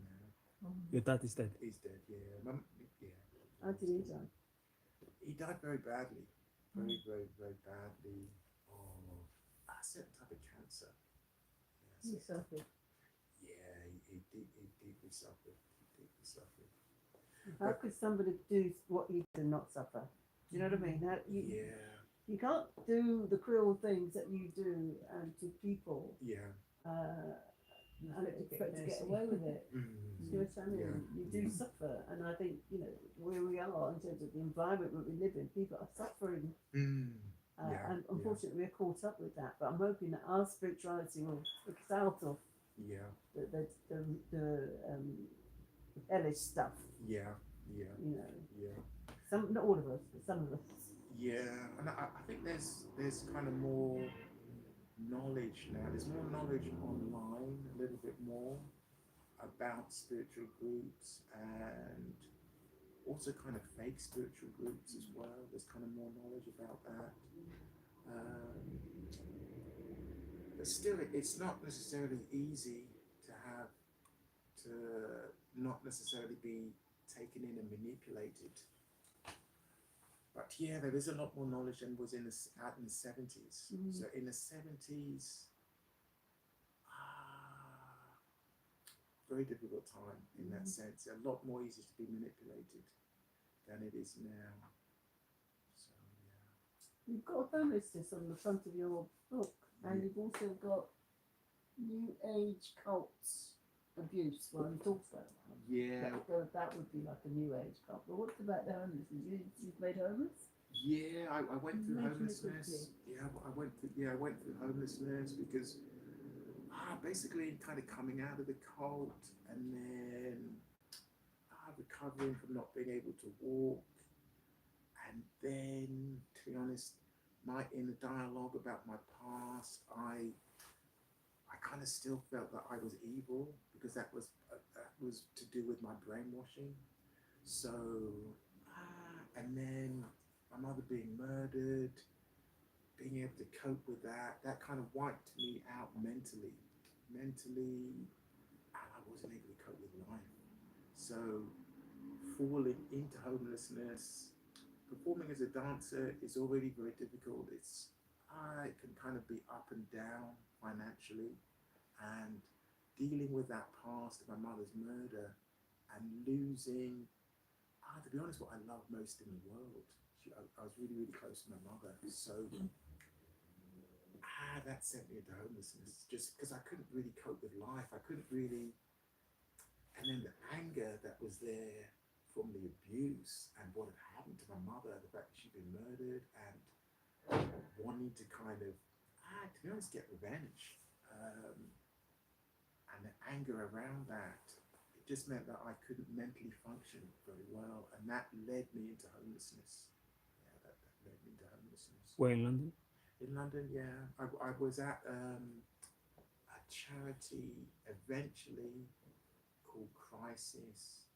now. Your dad is dead. He's dead. Yeah. Yeah. How did he die? He died very badly. Very, very, very badly of a certain type of cancer. He Yes. suffered. Yeah, he deeply suffered. He deeply suffered. How could somebody do what he did and not suffer? Do you know what I mean? Yeah. You can't do the cruel things that you do to people Yeah. and expect to get away with it. You know what I mean? Yeah. You do suffer, and I think where we are in terms of the environment that we live in, people are suffering, Yeah, and unfortunately we're caught up with that. But I'm hoping that our spirituality will take us out of Yeah. the hellish stuff. Yeah. Yeah. Yeah. Some, not all of us, but some of us. Yeah, and I think there's kind of more knowledge now. There's more knowledge online, a little bit more about spiritual groups and also kind of fake spiritual groups as well. There's kind of more knowledge about that. But still, it's not necessarily easy to not necessarily be taken in and manipulated. But yeah, there is a lot more knowledge than was out in the 70s. So in the 70s, very difficult time in that sense. A lot more easy to be manipulated than it is now. So yeah. You've got homelessness on the front of your book, and you've also got New Age cults abuse. Well, you talked about that. Yeah. That would be like a New Age cult. But what about the homelessness? You've made homeless? Yeah, I went through Mention it homelessness. Yeah, I went through homelessness because basically kind of coming out of the cult and then recovering from not being able to walk, and then to be honest, in the dialogue about my past, I kind of still felt that I was evil because that was to do with my brainwashing. So and then my mother being murdered, being able to cope with that kind of wiped me out mentally, and I wasn't able to cope with life. So falling into homelessness, performing as a dancer is already very difficult. It can kind of be up and down financially, and dealing with that past of my mother's murder and losing, to be honest, what I love most in the world. I was really, really close to my mother. So that sent me into homelessness just because I couldn't really cope with life. I couldn't really, and then the anger that was there from the abuse and what had happened to my mother, the fact that she'd been murdered, and wanting to kind of, to be honest, get revenge. And the anger around that, it just meant that I couldn't mentally function very well, and that led me into homelessness. Yeah, that led me into homelessness. Where in London? In London, yeah. I was at a charity eventually called Crisis,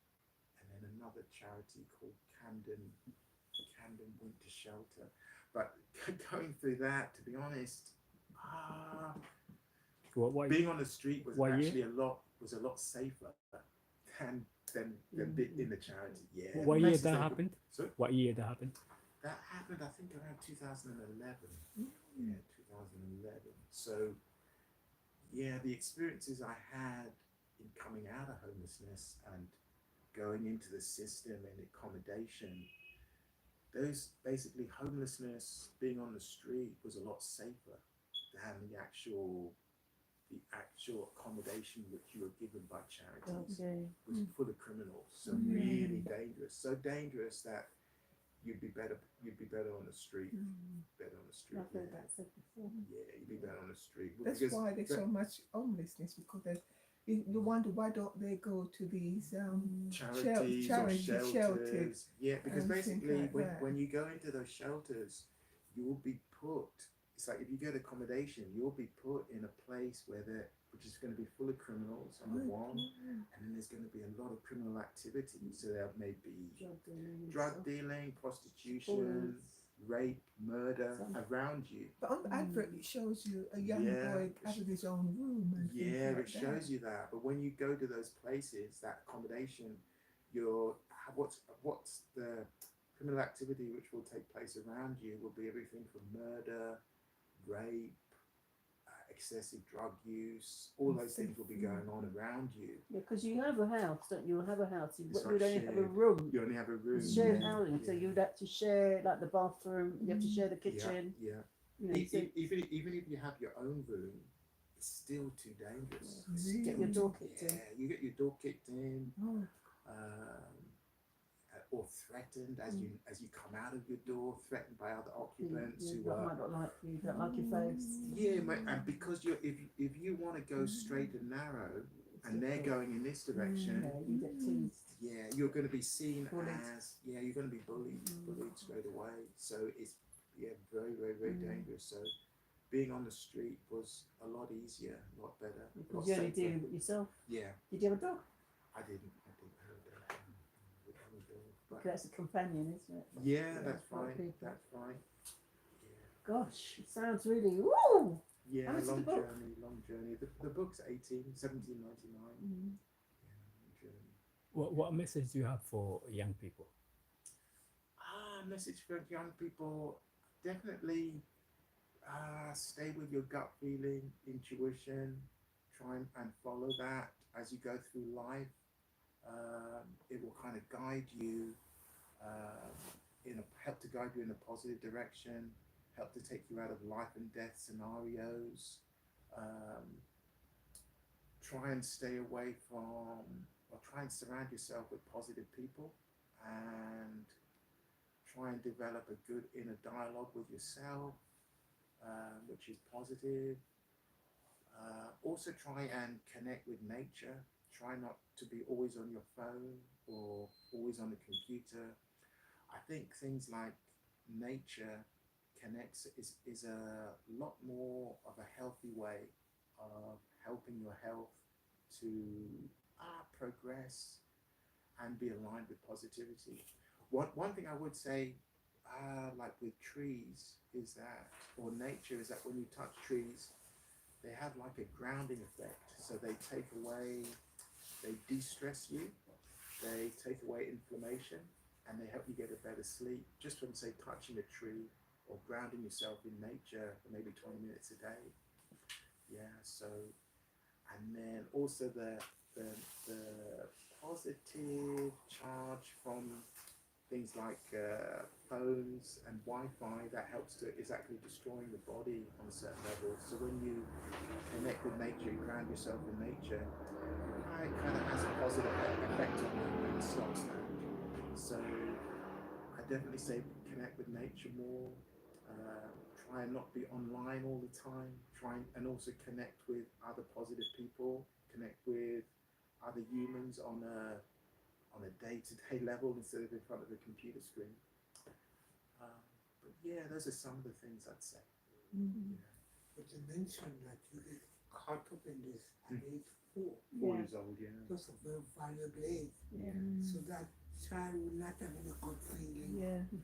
and then another charity called Camden Winter Shelter. But going through that, to be honest, being on the street was actually a lot safer than in the charity. Yeah. What year that happened? Sorry? What year that happened? That happened, I think, around 2011. Yeah, 2011. So, yeah, the experiences I had in coming out of homelessness and going into the system and accommodation, those basically homelessness, being on the street was a lot safer than the actual accommodation which you were given by charities. Was full of criminals, so really dangerous. So dangerous that you'd be better on the street. Better on the street. I've heard that said before. Yeah, you'd be better on the street. That's why there's so much homelessness, because you wonder why don't they go to these Charities charity or shelters? shelters. Yeah, because and things basically like that. when you go into those shelters, you will be put, it's like if you get accommodation, you'll be put in a place which is going to be full of criminals, number one, and then there's going to be a lot of criminal activity. So there may be drug dealing, prostitution, rape, murder around you. But on the advert, it shows you a young Yeah. boy having his own room and things Yeah, like it shows you that. But when you go to those places, that accommodation, what's the criminal activity which will take place around you will be everything from murder, rape, excessive drug use. All those things will be going on around you. Yeah, because you have a house, don't you? You have a house. You It's would like only have a shared. room. You only have a room. It's shared yeah, housing, so yeah. you'd have to share like the bathroom. You have to share the kitchen. Yeah. You know, so Even if you have your own room, it's still too dangerous. Really? get your door kicked in. Yeah, you get your door kicked in. Oh, Or threatened as you come out of your door, threatened by other occupants You who might are not like you, don't like your face. yeah, mate, and because if you want to go straight and narrow, and they're going in this direction, Yeah, you get teased. yeah, you're going to be seen Bullied. as you're going to be bullied straight away. So it's very dangerous. So being on the street was a lot easier, a lot better, a lot Because you're only safer. dealing with yourself. Yeah, Did you have a dog? I didn't have a dog. But That's a companion, isn't it? yeah, Yeah, that's like fine. people. That's fine. Gosh, it sounds really woo. Yeah, How much is the long book? journey. The book's 17.99. Mm. Long journey. What message do you have for young people? Message for young people: definitely stay with your gut feeling, intuition. Try and follow that as you go through life. It will kind of guide you, help to guide you in a positive direction. Help to take you out of life and death scenarios. Try and stay away from, or try and surround yourself with positive people, and try and develop a good inner dialogue with yourself, which is positive. Also try and connect with nature. Try not to be always on your phone or always on the computer. I think things like nature connects is a lot more of a healthy way of helping your health to progress and be aligned with positivity. One thing I would say, like with trees, is that, or nature, is that when you touch trees, they have like a grounding effect. So they de-stress you, they take away inflammation, and they help you get a better sleep. Just from, say, touching a tree or grounding yourself in nature for maybe 20 minutes a day. Yeah, so, and then also the positive charge from things like phones and Wi-Fi, that is actually destroying the body on a certain level. So when you connect with nature, you ground yourself in nature, it kind of has a positive effect on you and stops that. So I definitely say connect with nature more. Try and not be online all the time. And also connect with other positive people. Connect with other humans on a day-to-day level instead of in front of a computer screen. But yeah, those are some of the things I'd say. Mm-hmm. But you mentioned that you get caught up in this at age 4. 4 years old, yeah. That's a very valuable age. Yeah. So that child will not have any good feeling. Yeah.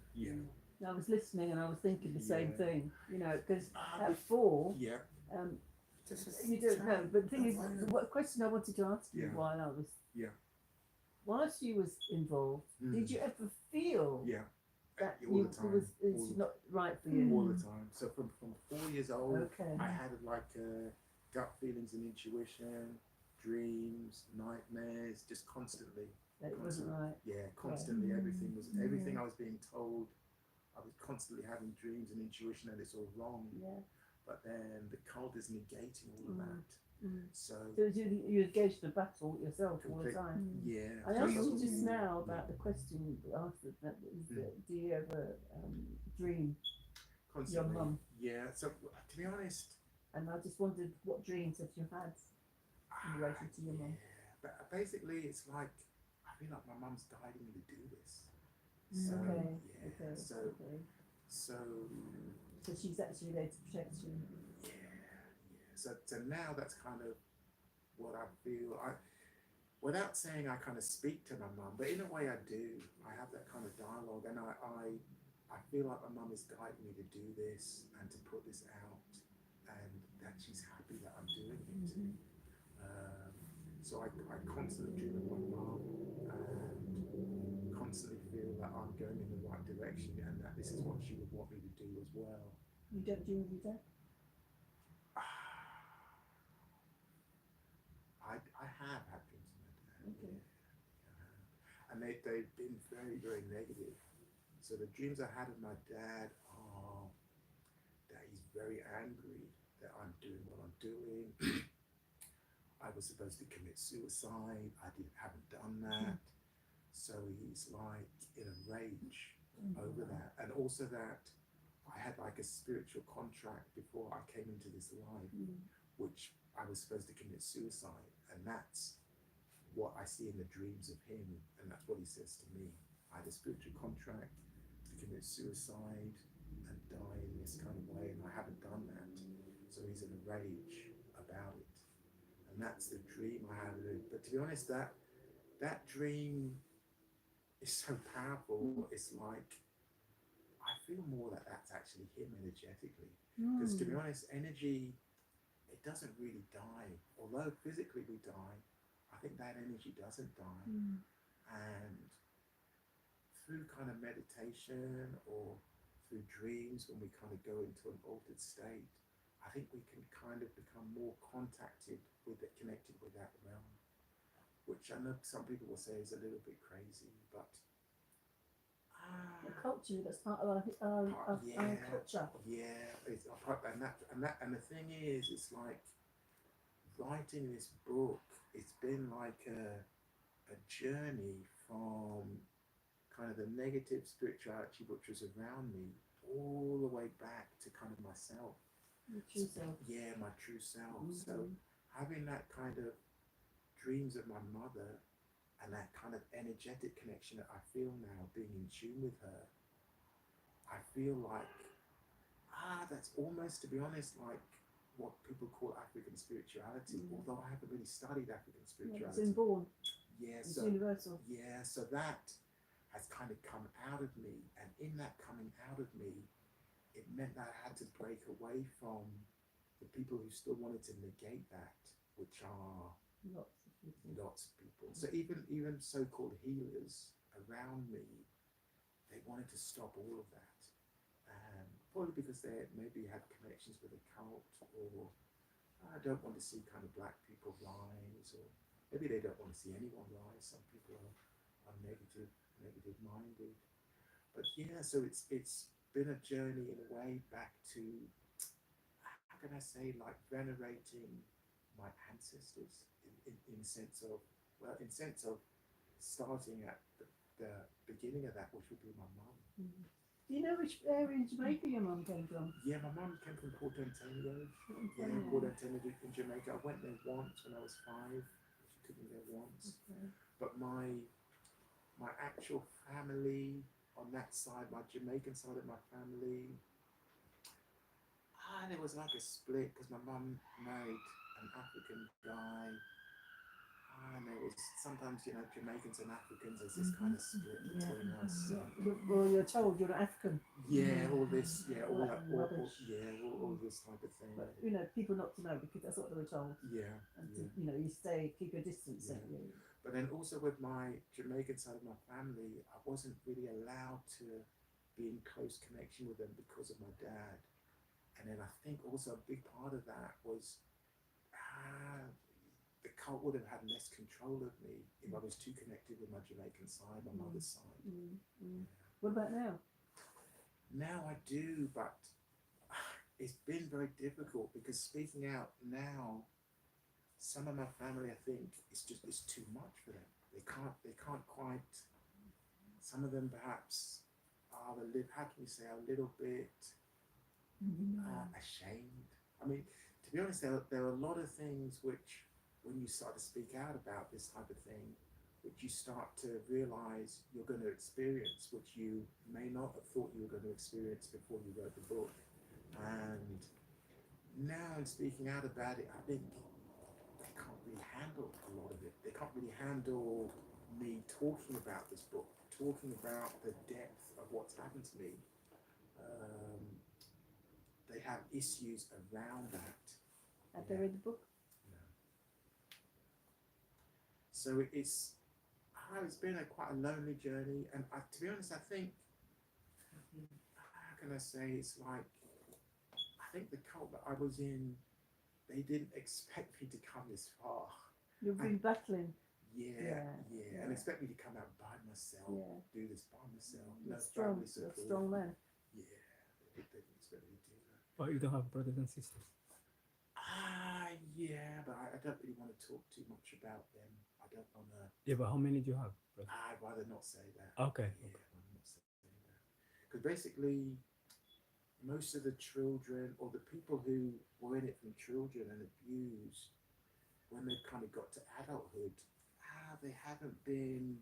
Yeah. I was listening and I was thinking the same Yeah. thing, you know, because at 4, Yeah. Just a you don't know. child, But the thing a is, violent- what question I wanted to ask you Yeah. while I was, whilst you was involved, Mm. did you ever feel Yeah. that all the time. it's not right for you? All the time. So from 4 years old, Okay. I had like gut feelings and intuition, dreams, nightmares, just constantly. That it wasn't right. Yeah, constantly. Everything I was being told. I was constantly having dreams and intuition that it's all wrong. Yeah. But then the cult is negating all of Mm. that. Mm. So So you engaged the battle yourself all the Complete- time. yeah. I asked you So- just now about the question you asked that is that, do you ever dream constantly. your mum? Yeah. So to be honest, And I just wondered what dreams have you had? in relation to your mum? Yeah, but basically it's like I feel like my mum's guiding me to do this. So Okay, yeah, okay, so okay. so So she's actually there to protect you. yeah. So now that's kind of what I feel. Without saying I kind of speak to my mum, but in a way I do. I have that kind of dialogue, and I feel like my mum is guiding me to do this and to put this out, and that she's happy that I'm doing it. Mm-hmm. So I constantly dream of my mum and constantly feel that I'm going in the right direction and that this is what she would want me to do as well. You don't dream of your dad? I have had dreams of my dad. Okay. Yeah, and they've been very, very negative. So the dreams I had of my dad are that he's very angry that I'm doing what I'm doing. I was supposed to commit suicide. I haven't done that. So he's like in a rage over that. And also that I had like a spiritual contract before I came into this life, which I was supposed to commit suicide. And that's what I see in the dreams of him. And that's what he says to me. I had a spiritual contract to commit suicide and die in this kind of way. And I haven't done that. So he's in a rage about it. And that's the dream I had. But to be honest, that dream is so powerful. It's like I feel more that that's actually him energetically. Because to be honest, energy, it doesn't really die. Although physically we die, I think that energy doesn't die. And through kind of meditation or through dreams, when we kind of go into an altered state, I think we can kind of become more connected with that realm, which I know some people will say is a little bit crazy, but The culture, that's part of our culture. yeah, it's a part, and the thing is, it's like writing this book. It's been like a journey from kind of the negative spirituality which was around me all the way back to kind of myself. Your true self. Yeah, my true self. So having that kind of dreams of my mother and that kind of energetic connection that I feel now, being in tune with her, I feel like that's almost, to be honest, like what people call African spirituality, although I haven't really studied African spirituality. It's inborn. Yeah, It's so universal. yeah, so that has kind of come out of me, and in that coming out of me, it meant that I had to break away from the people who still wanted to negate that, which are lots of people. So even so-called healers around me, they wanted to stop all of that, probably because they maybe had connections with a cult, or I don't want to see kind of black people rise, or maybe they don't want to see anyone rise. Some people are negative minded, but yeah. So it's been a journey in a way back to, how can I say, like venerating my ancestors in sense of starting at the beginning of that, which would be my mum. Do you know which area in Jamaica your mum came from? Yeah, my mum came from Port Antonio. Yeah, Port Antonio in Jamaica. I went there once when I was 5. She took me there once. Okay. But my actual family on that side, my Jamaican side of my family, there was like a split because my mum married an African guy. And there was sometimes, Jamaicans and Africans, there's this kind of split between us. Well, you're told you're not African. Yeah, all this, all Like that, rubbish. all this type of thing. But people not to know because that's what they were told. Yeah, And to, you keep your distance. Yeah. Don't you? But then also with my Jamaican side of my family, I wasn't really allowed to be in close connection with them because of my dad. And then I think also a big part of that was the cult would have had less control of me if I was too connected with my Jamaican side, my mother's side. Yeah. What about now? Now I do, but it's been very difficult because speaking out now, some of my family, I think, it's too much for them. They can't quite. Some of them perhaps are a little bit ashamed. I mean, to be honest, there are a lot of things which when you start to speak out about this type of thing, which you start to realize you're going to experience, which you may not have thought you were going to experience before you wrote the book. And now in speaking out about it, I think they can't really handle a lot of it. They can't really handle me talking about this book, talking about the depth of what's happened to me. They have issues around that. Have they read the book? So it's been quite a lonely journey, and to be honest, I think, how can I say, it's like, I think the cult that I was in, they didn't expect me to come this far. You've been battling. Yeah, and expect me to come out by myself, do this by myself. You're No strong. family You're a support. strong man. Yeah, they didn't expect me to do that. But you don't have brothers and sisters. Yeah, but I don't really want to talk too much about them. I don't want to. Yeah, but how many do you have, brother? I'd rather not say that. Okay. Yeah, I'd rather not say that. Because basically, most of the children or the people who were in it from children and abused, when they've kind of got to adulthood, they haven't been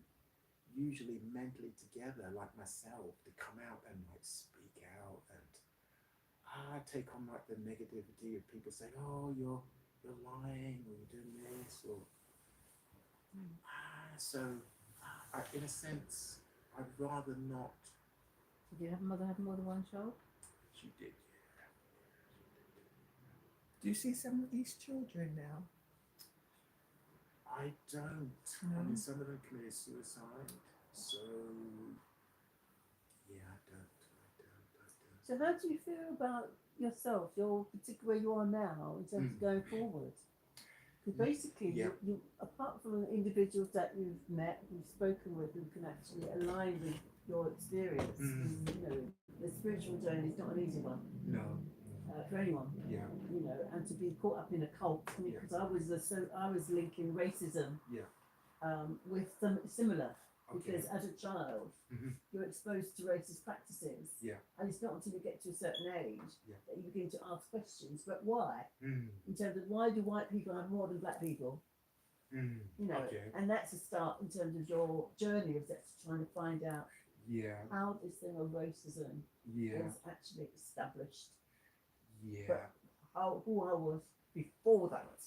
usually mentally together like myself to come out and like speak out, and I take on like the negativity of people saying, "Oh, you're lying, or you're doing this," or so. In a sense, I'd rather not. Did your mother have more than one child? She did, Do you see some of these children now? I don't. No. I mean, some of them committed suicide, so yeah, I don't. So how do you feel about yourself, your particular where you are now in terms of going forward? Because basically, you apart from the individuals that you've met, who've spoken with, who can actually align with your experience, you know, the spiritual journey is not an easy one. No. For anyone. Yeah. You know, and to be caught up in a cult, because I was linking racism. With some similar. Because as a child, you're exposed to racist practices. And it's not until you get to a certain age that you begin to ask questions. But why? In terms of why do white people have more than black people? You know, and that's a start in terms of your journey of that's trying to find out how this thing of racism was actually established. But who I was before that.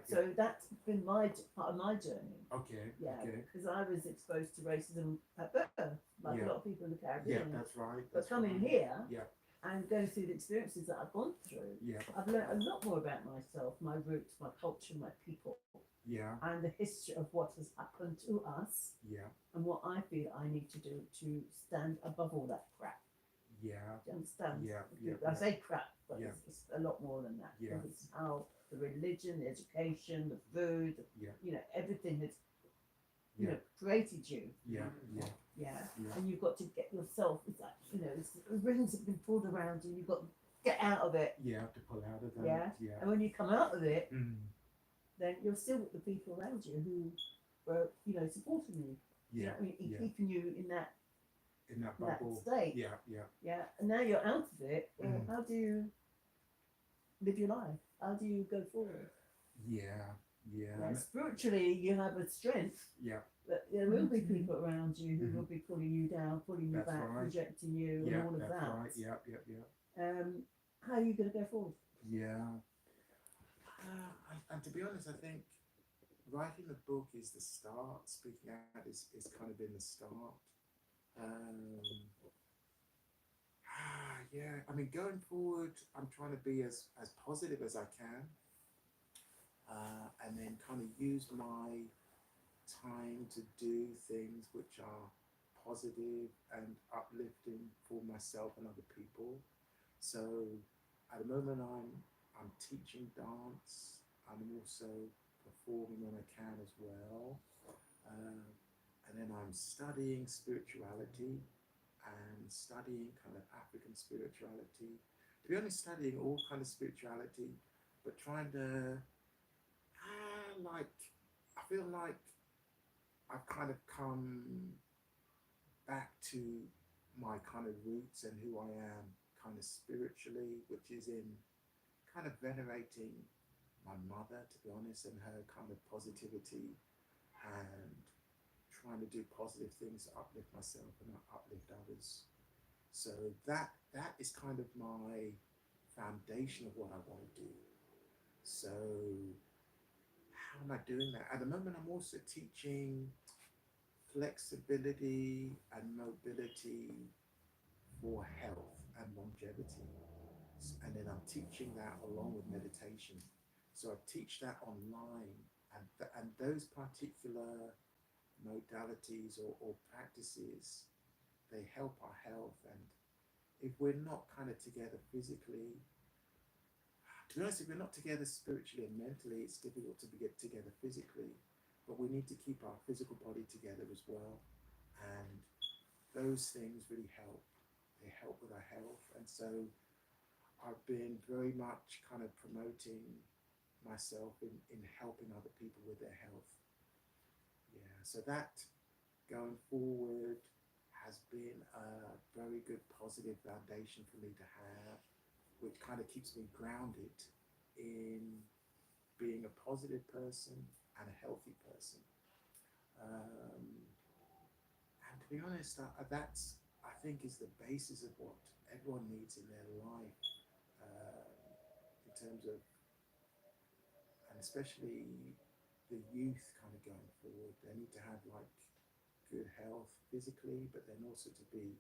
So that's been my part of my journey. Because I was exposed to racism at birth, like a lot of people in the Caribbean. That's right. But coming here and going through the experiences that I've gone through, I've learned a lot more about myself, my roots, my culture, my people, and the history of what has happened to us, and what I feel I need to do to stand above all that crap. Do you understand? I say crap, but it's a lot more than that. It's how the religion, the education, the food, you know, everything has, you know, created you. And you've got to get yourself, it's like, you know, it's rings have been pulled around you, you've got to get out of it. To pull out of that. And when you come out of it, then you're still with the people around you who were, you know, supporting you. You know what I mean? Keeping you in that bubble. State. And now you're out of it. Well, how do you live your life? How do you go forward? Spiritually, you have a strength. But there will be people around you who will be pulling you down, pulling you back, rejecting you, and all of that. How are you going to go forward? And to be honest, I think writing the book is the start. Speaking out is kind of been the start. I mean, going forward, I'm trying to be as positive as I can, and then kind of use my time to do things which are positive and uplifting for myself and other people. So at the moment, I'm teaching dance. I'm also performing when I can as well, and then I'm studying spirituality and studying kind of African spirituality. To be honest, studying all kind of spirituality, but trying to I feel like I've kind of come back to my kind of roots and who I am kind of spiritually, which is in kind of venerating my mother, to be honest, and her kind of positivity and trying to do positive things to uplift myself and uplift others. So that is kind of my foundation of what I want to do. So how am I doing that? At the moment, I'm also teaching flexibility and mobility for health and longevity. And then I'm teaching that along with meditation. So I teach that online, and those particular modalities or practices, they help our health. And if we're not kind of together physically, to be honest, if we're not together spiritually and mentally, it's difficult to get together physically. But we need to keep our physical body together as well. And those things really help. They help with our health. And so I've been very much kind of promoting myself in helping other people with their health. Yeah, so that going forward has been a very good positive foundation for me to have, which kind of keeps me grounded in being a positive person and a healthy person. And to be honest, that's, I think, is the basis of what everyone needs in their life, in terms of, and especially the youth kind of going forward. They need to have like good health physically, but then also to be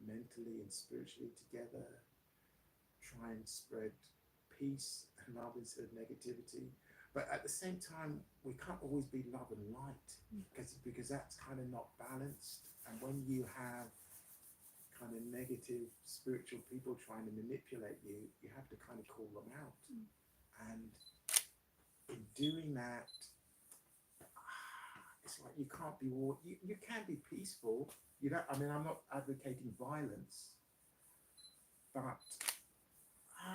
mentally and spiritually together, try and spread peace and love instead of negativity. But at the same time, we can't always be love and light, because that's kind of not balanced. And when you have kind of negative spiritual people trying to manipulate you, you have to kind of call them out. And in doing that, it's like you can't be all, you can be peaceful. You don't, I mean, I'm not advocating violence, but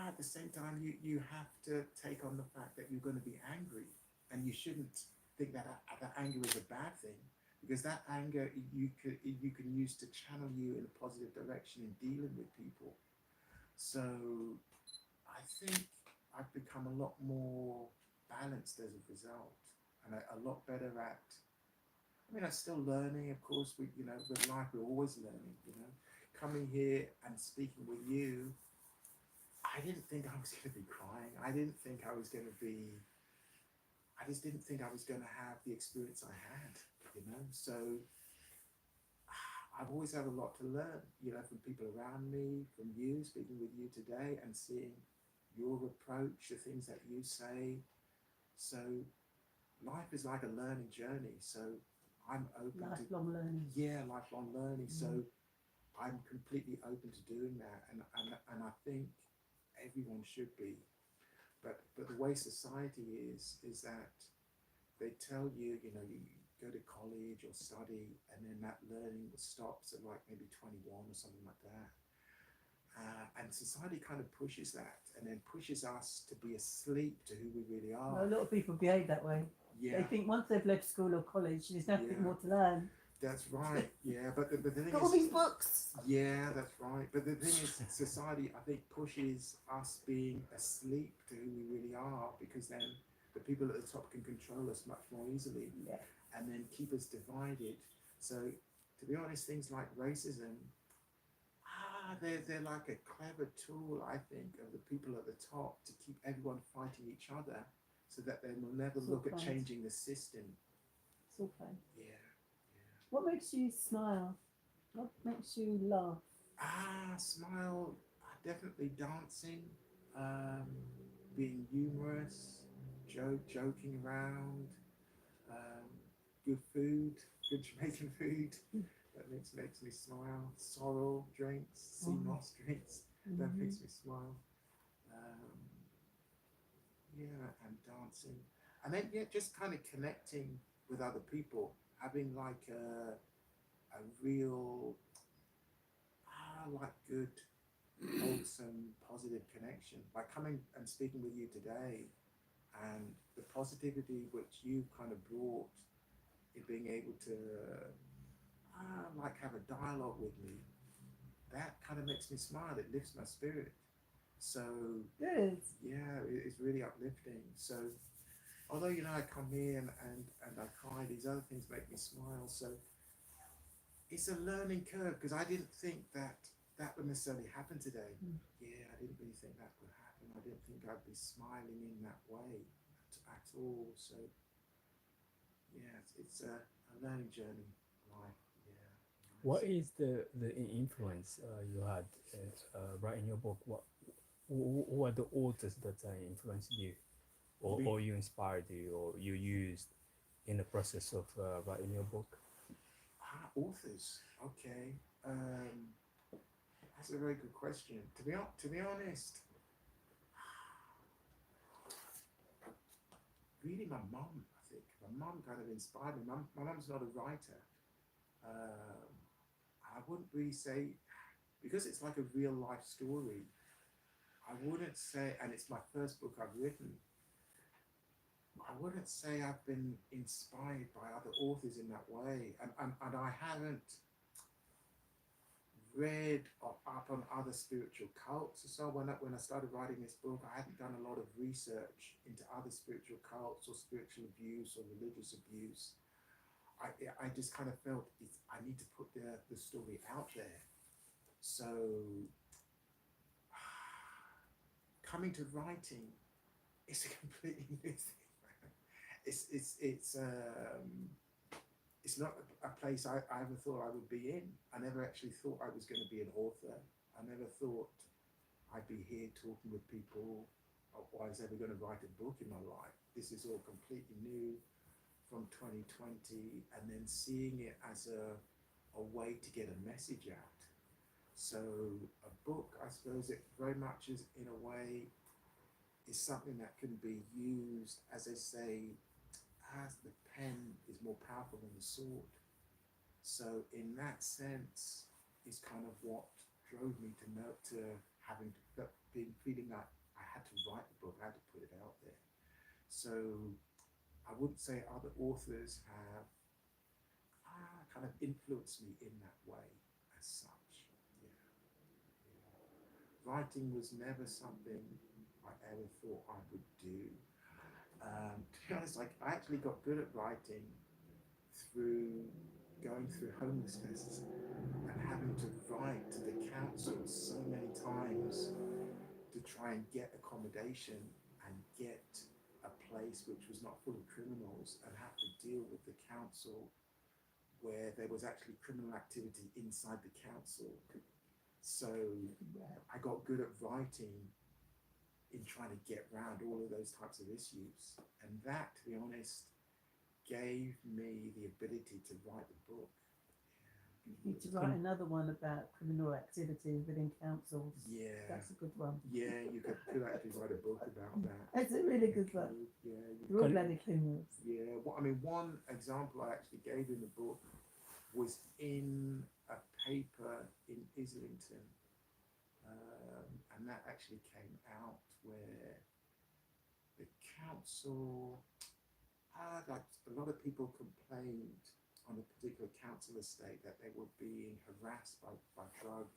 at the same time, you have to take on the fact that you're going to be angry, and you shouldn't think that anger is a bad thing, because that anger you can use to channel you in a positive direction in dealing with people. So I think I've become a lot more balanced as a result, and a lot better at. I mean, I'm still learning, of course. With life, we're always learning. Coming here and speaking with you, I didn't think I was going to be crying. I didn't think I was going to be. I just didn't think I was going to have the experience I had. So I've always had a lot to learn. From people around me, from you, speaking with you today, and seeing your approach, the things that you say. So life is like a learning journey. So I'm open lifelong learning. Yeah, lifelong learning. So I'm completely open to doing that, and I think everyone should be. But the way society is that they tell you, you go to college or study, and then that learning stops at like maybe 21 or something like that. And society kind of pushes that, and then pushes us to be asleep to who we really are. Well, a lot of people behave that way. Yeah. They think once they've left school or college, there's nothing more to learn. That's right. Yeah, but the thing Got is, all these books. Yeah, that's right. But the thing is, society, I think, pushes us being asleep to who we really are, because then the people at the top can control us much more easily, and then keep us divided. So, to be honest, things like racism, they're like a clever tool, I think, of the people at the top to keep everyone fighting each other, so that they will never look at changing the system. It's all fine. Yeah. What makes you smile? What makes you laugh? Smile. Definitely dancing, being humorous, joking around, good food, good Jamaican food. That makes me smile. Sorrel drinks, sea moss drinks. That makes me smile. And dancing, and then just kind of connecting with other people, having like a real, like good, wholesome, positive connection. By coming and speaking with you today, and the positivity which you kind of brought in being able to, like have a dialogue with me, that kind of makes me smile. It lifts my spirit. So Good. yeah, it's really uplifting. So although I come here and I cry, these other things make me smile. So it's a learning curve because I didn't think that would necessarily happen today. Yeah, I didn't really think that would happen. I didn't think I'd be smiling in that way at all. So yeah, it's a learning journey. Life. Yeah. What is the influence you had writing your book? Who are the authors that influenced you, or you inspired you, or you used in the process of writing your book? Authors. Okay. That's a very good question. To be honest, really my mum. I think my mum kind of inspired me. My mum's not a writer. I wouldn't really say, because it's like a real life story. I wouldn't say, and it's my first book I've written. I wouldn't say I've been inspired by other authors in that way, and I haven't read up on other spiritual cults. So when I started writing this book, I hadn't done a lot of research into other spiritual cults or spiritual abuse or religious abuse. I just kind of felt I need to put the story out there. So coming to writing, it's a completely new thing. It's not a place I ever thought I would be in. I never actually thought I was going to be an author. I never thought I'd be here talking with people, or I was ever going to write a book in my life. This is all completely new from 2020, and then seeing it as a way to get a message out. So a book, I suppose it very much is, in a way, is something that can be used, as they say, as the pen is more powerful than the sword. So in that sense, is kind of what drove me to having to feeling that I had to write the book, I had to put it out there. So I wouldn't say other authors have kind of influenced me in that way as such. Yeah. Writing was never something I ever thought I would do. To be honest, like I actually got good at writing through going through homelessness and having to write to the council so many times to try and get accommodation and get a place which was not full of criminals, and have to deal with the council where there was actually criminal activity inside the council. So I got good at writing in trying to get around all of those types of issues, and that, to be honest, gave me the ability to write the book. You need to write another one about criminal activity within councils. Yeah, that's a good one. Yeah, you could actually write a book about that. It's a really good one. Yeah, They're all bloody criminals. Yeah, well, I mean, one example I actually gave in the book was in a paper in Islington, and that actually came out where the council, like a lot of people complained on a particular council estate that they were being harassed by drug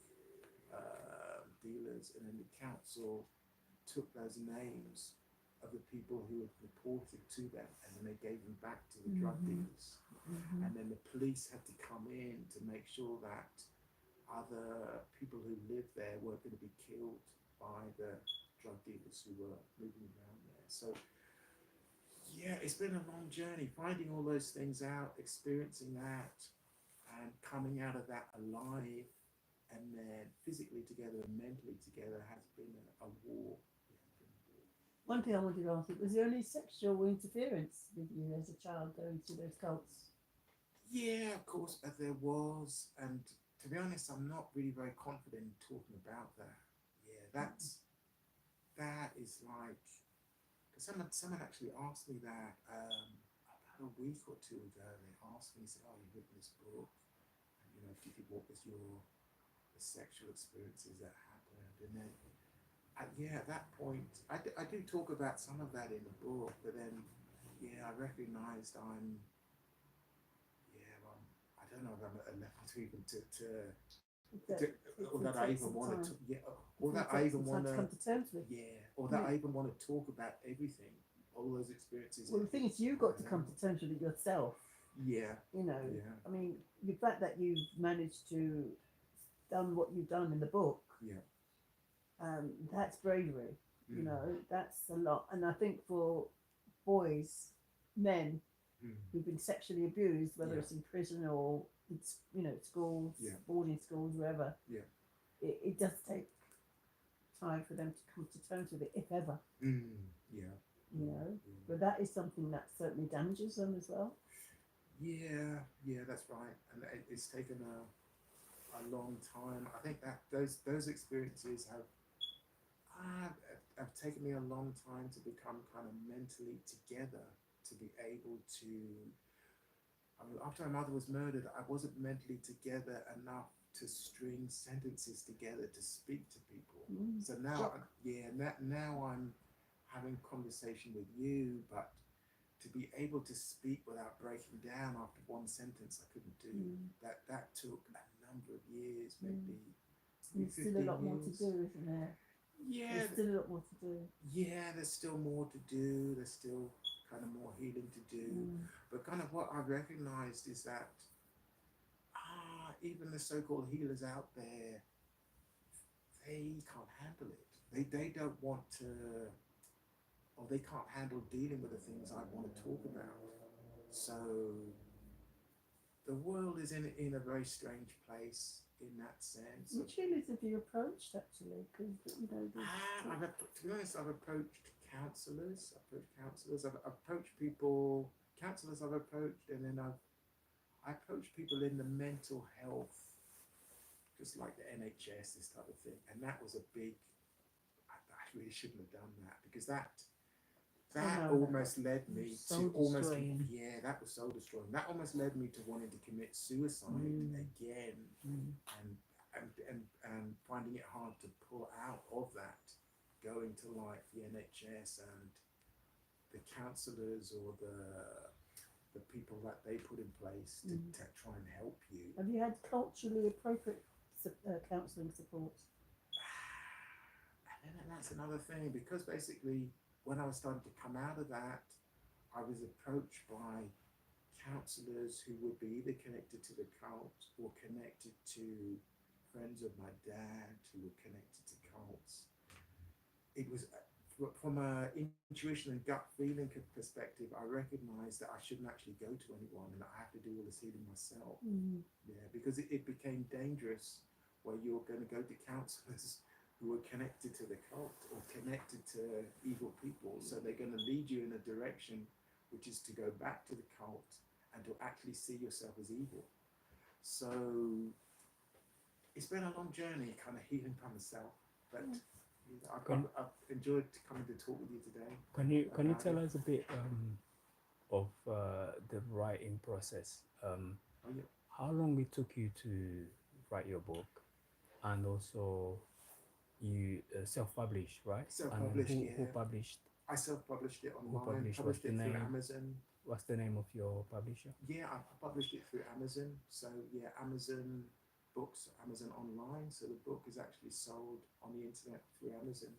dealers, and then the council took those names of the people who had reported to them, and then they gave them back to the drug dealers. And then the police had to come in to make sure that other people who lived there weren't going to be killed by the drug dealers who were moving around there. So yeah, it's been a long journey, finding all those things out, experiencing that, and coming out of that alive, and then physically together and mentally together has been a war. One thing I wanted to ask you, was there any sexual interference with you as a child going to those cults? Yeah, of course, there was, and to be honest, I'm not really very confident in talking about that. Yeah, that is like, someone actually asked me that about a week or two ago. They asked me, said, "Oh, you've written this book, and what was the sexual experiences that happened?" And then, at that point, I do talk about some of that in the book, but then, I recognised I don't know if I'm at a level to even to or that I even want to, or that I even want to come to terms with. or that I even want to talk about everything, all those experiences. Well, the thing is, you've got to come to terms with it yourself. Yeah. You know, Yeah. I mean, the fact that you've managed to done what you've done in the book, that's bravery. You know, that's a lot. And I think for boys, men who've been sexually abused, whether it's in prison or it's, you know, schools, boarding schools, wherever, it does take time for them to come to terms with it, if ever. You know, but that is something that certainly damages them as well. Yeah, that's right. And it's taken a long time. I think that those experiences have taken me a long time to become kind of mentally together, to be able to. I mean, after my mother was murdered, I wasn't mentally together enough to string sentences together to speak to people. So now, now I'm having conversation with you, but to be able to speak without breaking down after one sentence, I couldn't do. That took a number of years, maybe. There's still a lot more to do, isn't there? Yeah. There's still a lot more to do. Yeah, there's still more to do. There's still kind of more healing to do. But kind of what I've recognized is that even the so-called healers out there, they can't handle it. They don't want to, or they can't handle dealing with the things I want to talk about. So the world is in a very strange place in that sense. Which healers have you approached, actually? Because, you know, to be honest, I've approached counsellors. I've approached people, counsellors I've approached, and then I approached people in the mental health, just like the NHS, this type of thing. And that was a big, I really shouldn't have done that, because that almost led me to almost, that was soul destroying. That almost led me to wanting to commit suicide again, and finding it hard to pull out of that, going to like the NHS and the counsellors or the people that they put in place to try and help you. Have you had culturally appropriate counselling support? And then that's another thing, because basically when I was starting to come out of that, I was approached by counsellors who would be either connected to the cult or connected to friends of my dad who were connected to cults. It was from an intuition and gut feeling perspective, I recognized that I shouldn't actually go to anyone and I have to do all this healing myself. Yeah, because it became dangerous where you're going to go to counsellors who are connected to the cult or connected to evil people. So they're going to lead you in a direction which is to go back to the cult and to actually see yourself as evil. So it's been a long journey, kind of healing by myself, but I've enjoyed coming to talk with you today. Can you tell us a bit of the writing process? How long it took you to write your book, and also you self-published, right? Self-published, who published? I self-published it online. Published it through Amazon. What's the name of your publisher? Yeah, I published it through Amazon. So yeah, Amazon Books, Amazon Online. So the book is actually sold on the internet through Amazon.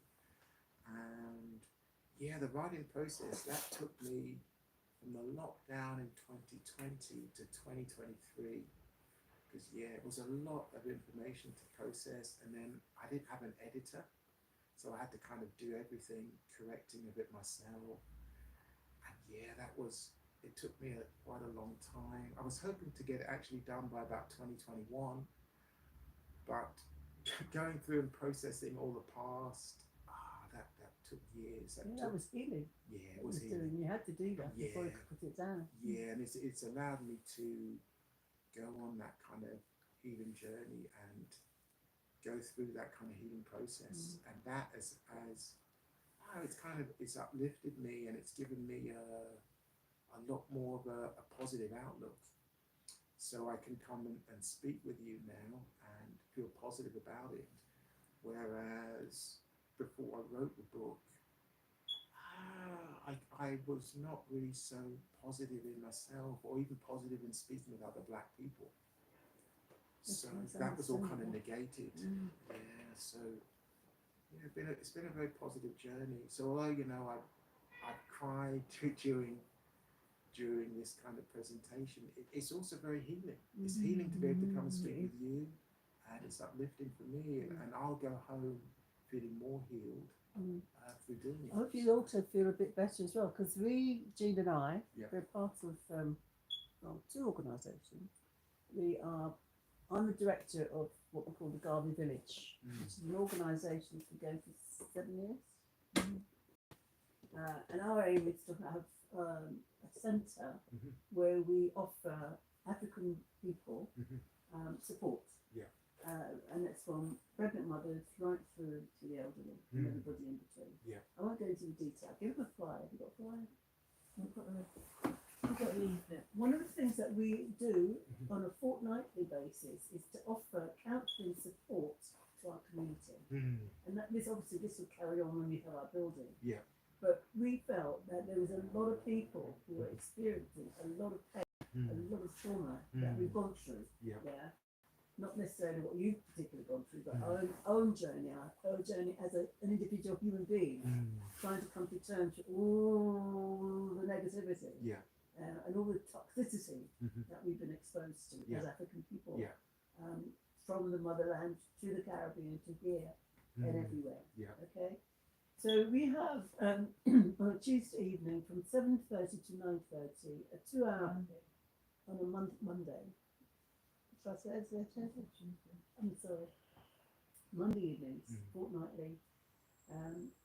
And yeah, the writing process, that took me from the lockdown in 2020 to 2023. Because yeah, it was a lot of information to process, and then I didn't have an editor, so I had to kind of do everything, correcting of it myself. And yeah, it took me quite a long time. I was hoping to get it actually done by about 2021, but going through and processing all the past, that took years. That was healing. Yeah, it was healing. You had to do that before you could put it down. Yeah, and it's allowed me to go on that kind of healing journey and go through that kind of healing process. And that it's uplifted me, and it's given me a lot more of a positive outlook. So I can come and speak with you now and feel positive about it. Whereas before I wrote the book, I was not really so positive in myself, or even positive in speaking with other Black people. So that was all kind of negated. Yeah, so yeah, it's been a very positive journey. So although I cried during this kind of presentation, it's also very healing. It's healing to be able to come and speak with you, and it's uplifting for me. And I'll go home feeling more healed through doing it. I hope you also feel a bit better as well, because Jean and I, we're part of two organisations. I'm the director of what we call the Garvey Village, which is an organisation that's been going for 7 years. And our aim is to have a centre where we offer African people support. And it's from pregnant mothers right through to the elderly and everybody in between. I won't go into the detail. Give them a flyer. Have you got a flyer? I've got a leaflet. One of the things that we do on a fortnightly basis is to offer counselling support to our community. And this will carry on when we have our building. But we felt that there was a lot of people who were experiencing a lot of pain, a lot of trauma that we've gone through. Not necessarily what you've particularly gone through, but our own journey, our journey as an individual human being, trying to come to terms with all the negativity and all the toxicity that we've been exposed to as African people, from the motherland to the Caribbean to here and everywhere. Okay, so we have on a Tuesday evening from 7:30 to 9:30 a 2-hour on a Monday. I'm sorry. Monday evenings, fortnightly,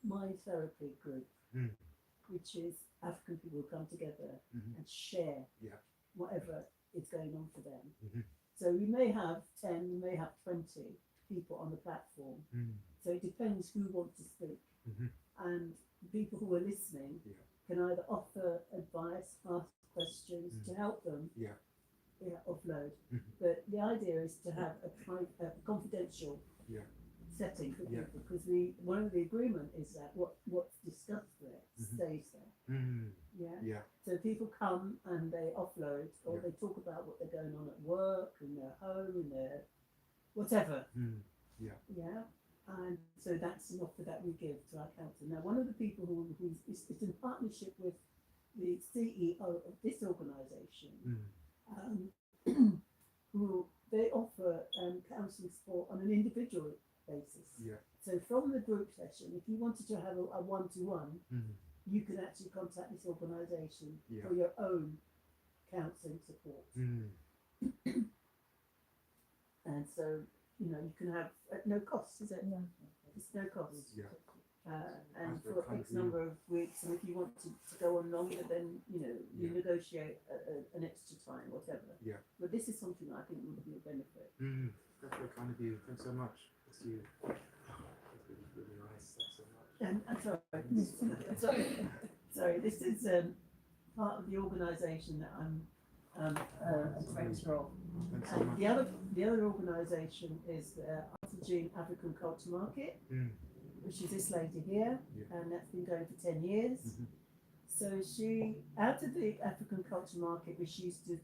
mind therapy group, which is African people who come together and share whatever is going on for them. So we may have 10, we may have 20 people on the platform. So it depends who wants to speak. And the people who are listening can either offer advice, ask questions to help them. Offload. But the idea is to have a confidential setting for people, because one of the agreement is that what's discussed there stays there. So people come and they offload, or they talk about what they're going on at work, in their home, in their whatever. And so that's an offer that we give to our council. Now, one of the people who's in partnership with the CEO of this organisation, who they offer counselling support on an individual basis. So from the group session, if you wanted to have a one-to-one, you can actually contact this organisation for your own counselling support. And so, you can have at no cost, is it? It's no cost. And for X number of weeks, and if you want to go on longer, then you negotiate an extra time, whatever. But this is something I think would be a benefit. That's very kind of you. Thanks so much. That's you. That's really nice. Thanks so much. Sorry. This is part of the organisation that I'm a director of. And the other organisation is the Artisan African Culture Market, which is this lady here, and that's been going for 10 years. So she, out of the African Culture Market, which she used to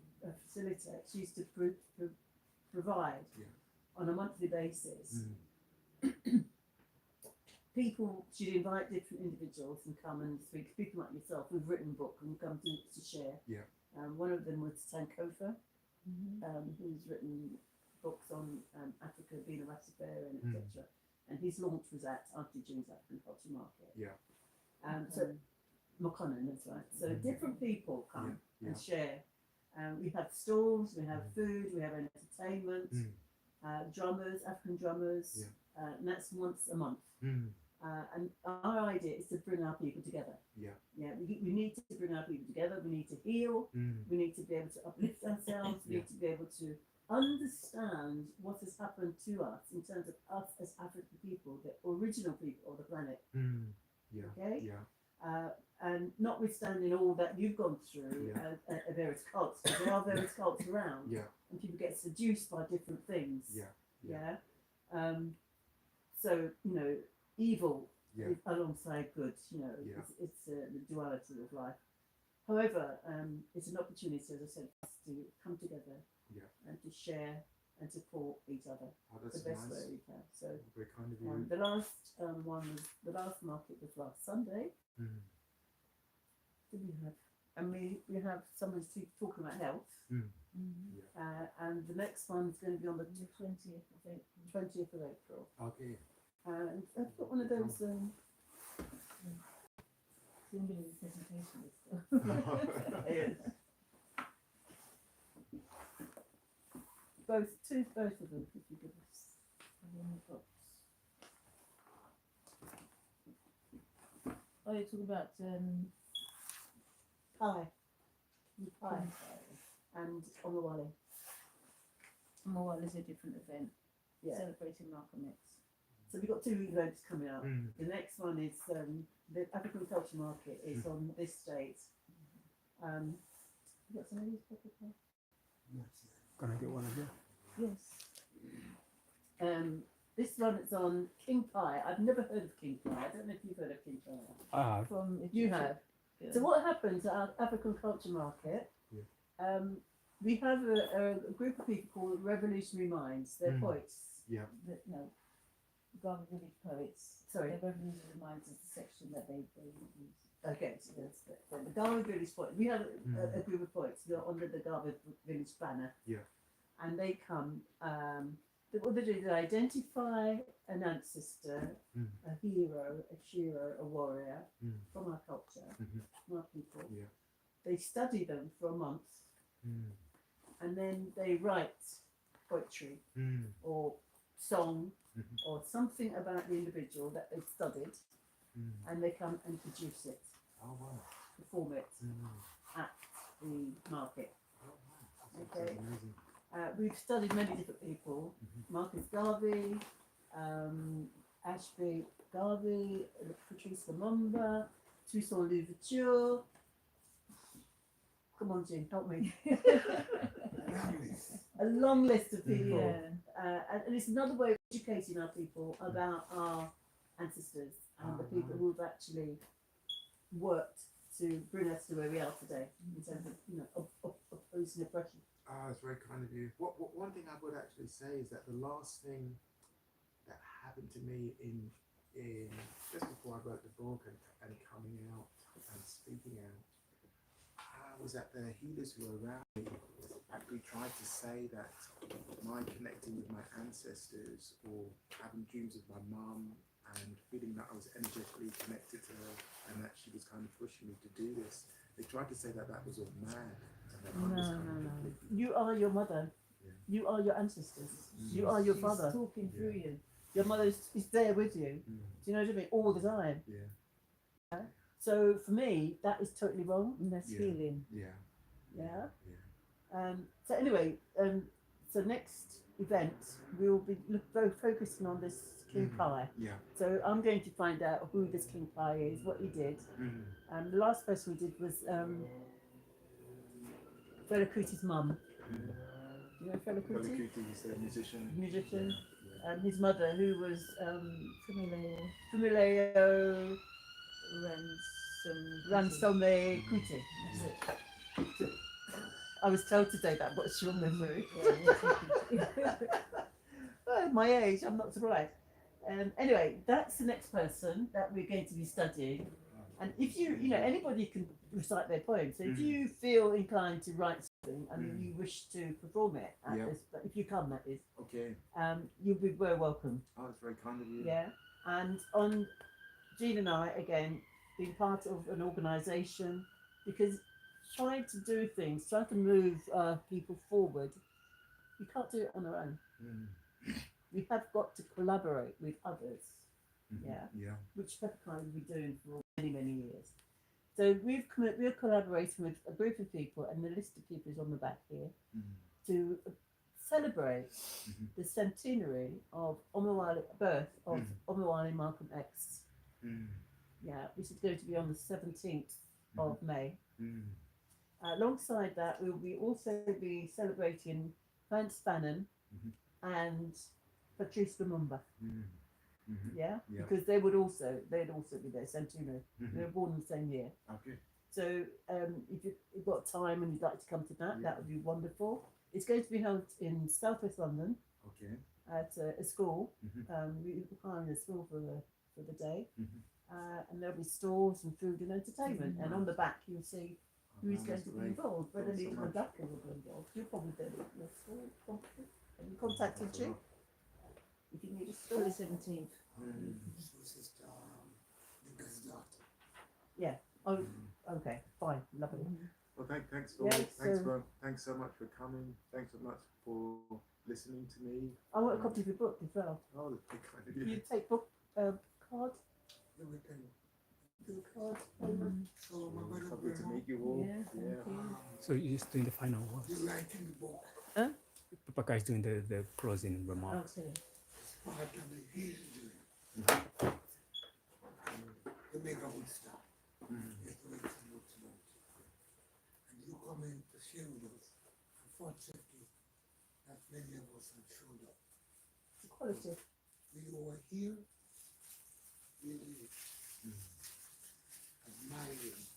facilitate, she used to provide on a monthly basis. People, she'd invite different individuals and come and speak, people like yourself who've written a book and come to share. One of them was Sankofa, who's written books on Africa, being a Rastafarian, etc. And his launch was at Auntie Jean's African Culture Market. So Mokonnen, that's right. So different people come and share. We have stalls, we have food, we have entertainment, drummers, African drummers, and that's once a month. And our idea is to bring our people together. We need to bring our people together. We need to heal. We need to be able to uplift ourselves. We need to be able to understand what has happened to us in terms of us as African people, the original people of the planet. Okay? And notwithstanding all that you've gone through, various cults, because there are various cults around, and people get seduced by different things. So, evil is alongside good, it's the duality of life. However, it's an opportunity, as I said, for us to come together and to share and support each other Oh, the that's best nice. way we can. So Very kind of you. the last market was last Sunday. Mm. Did we have? And we have someone talking about health. Mm. And the next one's going to be on the 20th, I think. 20th of April. Okay. And I've got one of those. It's going to be a presentation. Yes. Both of them. If you give us In the box. Oh, you're talking about pie. And on the Wally. Well, is a different event. Yeah. Celebrating Malcolm X. So we've got 2 events coming up. Mm. The next one is the African Culture Market is on this date. You got some of these people? Can I get one of you? Yes. This one is on King Pie. I've never heard of King Pie. I don't know if you've heard of King Pie. I have. From You have. Yeah. So what happens at our African Culture Market? We have a group of people called Revolutionary Minds. They're poets. Yeah. No, Garden Village Poets. Sorry. The Revolutionary Minds is the section that they use. Okay, so that's the Garden Village Poets. We have a group of poets who are under the Garden Village banner. Yeah. And they come. What they do is they identify an ancestor, a hero, a shiro, a warrior from our culture, from our people. Yeah. They study them for a month, Mm. and then they write poetry or song or something about the individual that they've studied, and they come and produce it, Oh wow. perform it at the market. Oh wow. That's Okay. amazing. We've studied many different people. Marcus Garvey, Ashby Garvey, Patrice Lumumba, Toussaint Louverture. Come on, Jean, help me. A long list of people. Yeah. And it's another way of educating our people about our ancestors and the people who have actually worked to bring us to where we are today in terms of opposing oppression. Ah, it's very kind of you. What one thing I would actually say is that the last thing that happened to me in just before I wrote the book and coming out and speaking out, I was that the healers who were around me actually tried to say that my connecting with my ancestors or having dreams of my mum and feeling that I was energetically connected to her and that she was kind of pushing me to do this, they tried to say that that was all mad. No. You are your mother. Yeah. You are your ancestors. You are your She's father. talking through you. Your mother is there with you. Do you know what I mean? All the time. Yeah. So for me, that is totally wrong. And that's Yeah. healing. Yeah. Yeah. Yeah. So anyway, so next event we'll be focusing on this King Pie. Yeah. So I'm going to find out who this King Pie is, what he did. The last person we did was Fela Kuti's mum. Do you know Fela Fela Kuti? Kuti is a musician. Musician. Yeah. His mother, who was Familiar. Fumileo Ransome Kuti. That's it. I was told today that. What's your memory? Oh, my age, I'm not surprised. Anyway, that's the next person that we're going to be studying. And if anybody can recite their poem. So if you feel inclined to write something and you wish to perform it, at this, if you come, that is, Okay. you'll be very welcome. Oh, that's very kind of you. Yeah. And on Jean and I, again, being part of an organisation, because trying to do things, trying to move people forward, you can't do it on our own. We have got to collaborate with others. Yeah. Which Pepperkind will be doing for many, many years. So we're collaborating with a group of people, and the list of people is on the back here, to celebrate the centenary of birth of Omawale Malcolm X. Yeah, which is going to be on the 17th of May. Alongside that, we'll be also be celebrating Vance Bannon and Patrice Lumumba. Yeah, because they'd also be their centenary. They were born in the same year. Okay. So if you've got time and you'd like to come to that, that would be wonderful. It's going to be held in South West London Okay. at a school. Mhm. We're hiring a school for the day. Mhm. And there'll be stalls and food and entertainment. And on the back you'll see who's Oh, going that's to be great. involved. Whether Thanks so the much. conductor will be involved. You'll probably do it. Your school, probably. Have you contacted Thanks a you? lot. If you need a For the stall. 17th. Mm. So sister, the guy's daughter. Oh, Mm. okay, fine, lovely. Well, thanks Yeah, thanks so much for coming. Thanks so much for listening to me. I want a copy of your book as well. Oh, that's big kind of You you. take book card. Then we can Do a card. Over. so my brother Lovely to Blema, meet you all. Yeah, thank you. So you're just doing the final words. you writing the book Papa is doing the closing remarks. Okay. as part of the healing journey. Mhm. And you make a good start. Mhm. It's a good start. And you come in to share with us. Unfortunately, not many of us have showed up. Quality. We were here, really admiring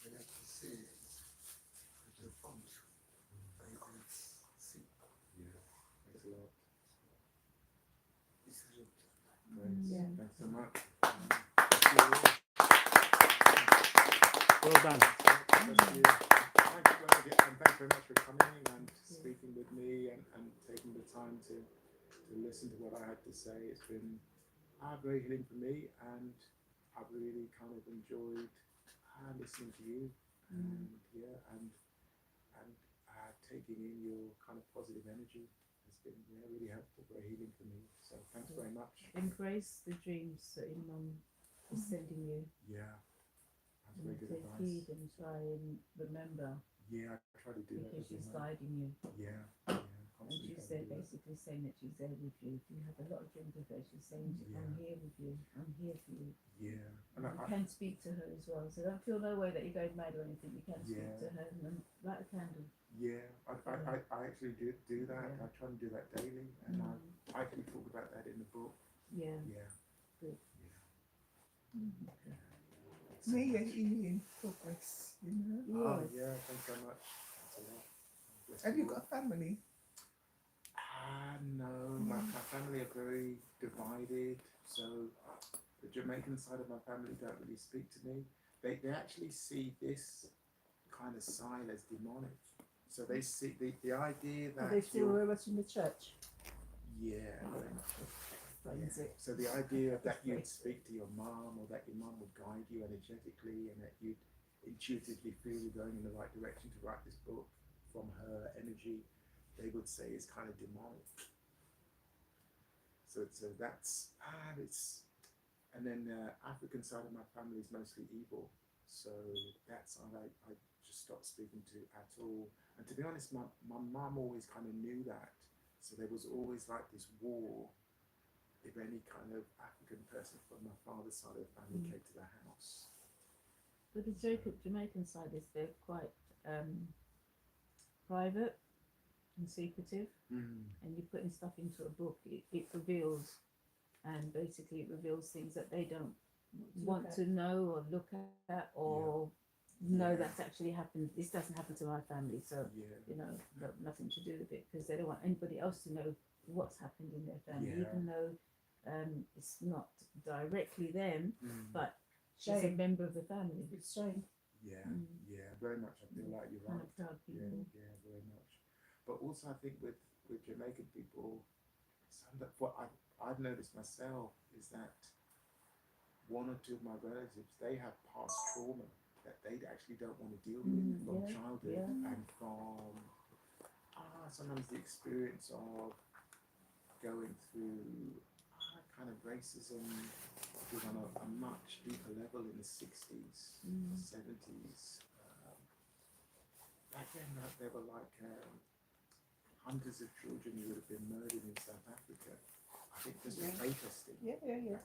what I can say that you've come through. And you can see Yeah. Thanks a lot. this is your Thanks. Yeah. Thanks so much. Well done. Thank you. Thank you, and thanks very much for coming and speaking with me and taking the time to listen to what I had to say. It's been very healing for me, and I've really kind of enjoyed listening to you and taking in your kind of positive energy. It's been really helpful, very healing for me. So thanks very much. Embrace the dreams that your mum is sending you. Yeah, that's And very good take advice. heed and try and remember Yeah, I try to do that because every she's night. guiding you. Yeah, And constantly she's try there to do that. basically saying that she's there with you. If you have a lot of dreams of her, she's saying, I'm Yeah. here with you. I'm here for you. Yeah, and You can speak to her as well. So don't feel no way that you're going mad or anything. You can speak Yeah. to her and light a candle. I actually do that. Yeah. I try and do that daily, and I actually talk about that in the book. Yeah. Yeah. Good. Yeah. May your healing progress, you know. Oh Yes. yeah, thanks so much. That's a lot. Bless Have you all. got a family? No, my family are very divided. So the Jamaican side of my family don't really speak to me. They actually see this kind of side as demonic. So they see the idea Are that they still you're, very much in the church? yeah, very much. Finds Yeah. it. So the idea that you'd speak to your mum, or that your mum would guide you energetically, and that you'd intuitively feel you're going in the right direction to write this book from her energy, they would say is kind of demonic. So that's and then the African side of my family is mostly evil. So that's I just stopped speaking to at all. And to be honest, my mum always kind of knew that. So there was always like this war if any kind of African person from my father's side of the family came to the house. But the Jamaican side is they're quite private and secretive. And you're putting stuff into a book, it reveals, and basically it reveals things that they don't want to know or look at or know that's actually happened. This doesn't happen to my family, so you know, nothing to do with it, because they don't want anybody else to know what's happened in their family, even though it's not directly them, but she's a Shame. member of the family. It's shame. Yeah, very much. I feel like you're Kind right. of proud people. Yeah, very much. But also, I think with Jamaican people, what I've noticed myself is that one or two of my relatives, they have past trauma that they actually don't want to deal with from childhood and from sometimes the experience of going through kind of racism was on a much deeper level in the 60s, 70s. Back then, there were like hundreds of children who would have been murdered in South Africa. I think just for protesting. Yeah.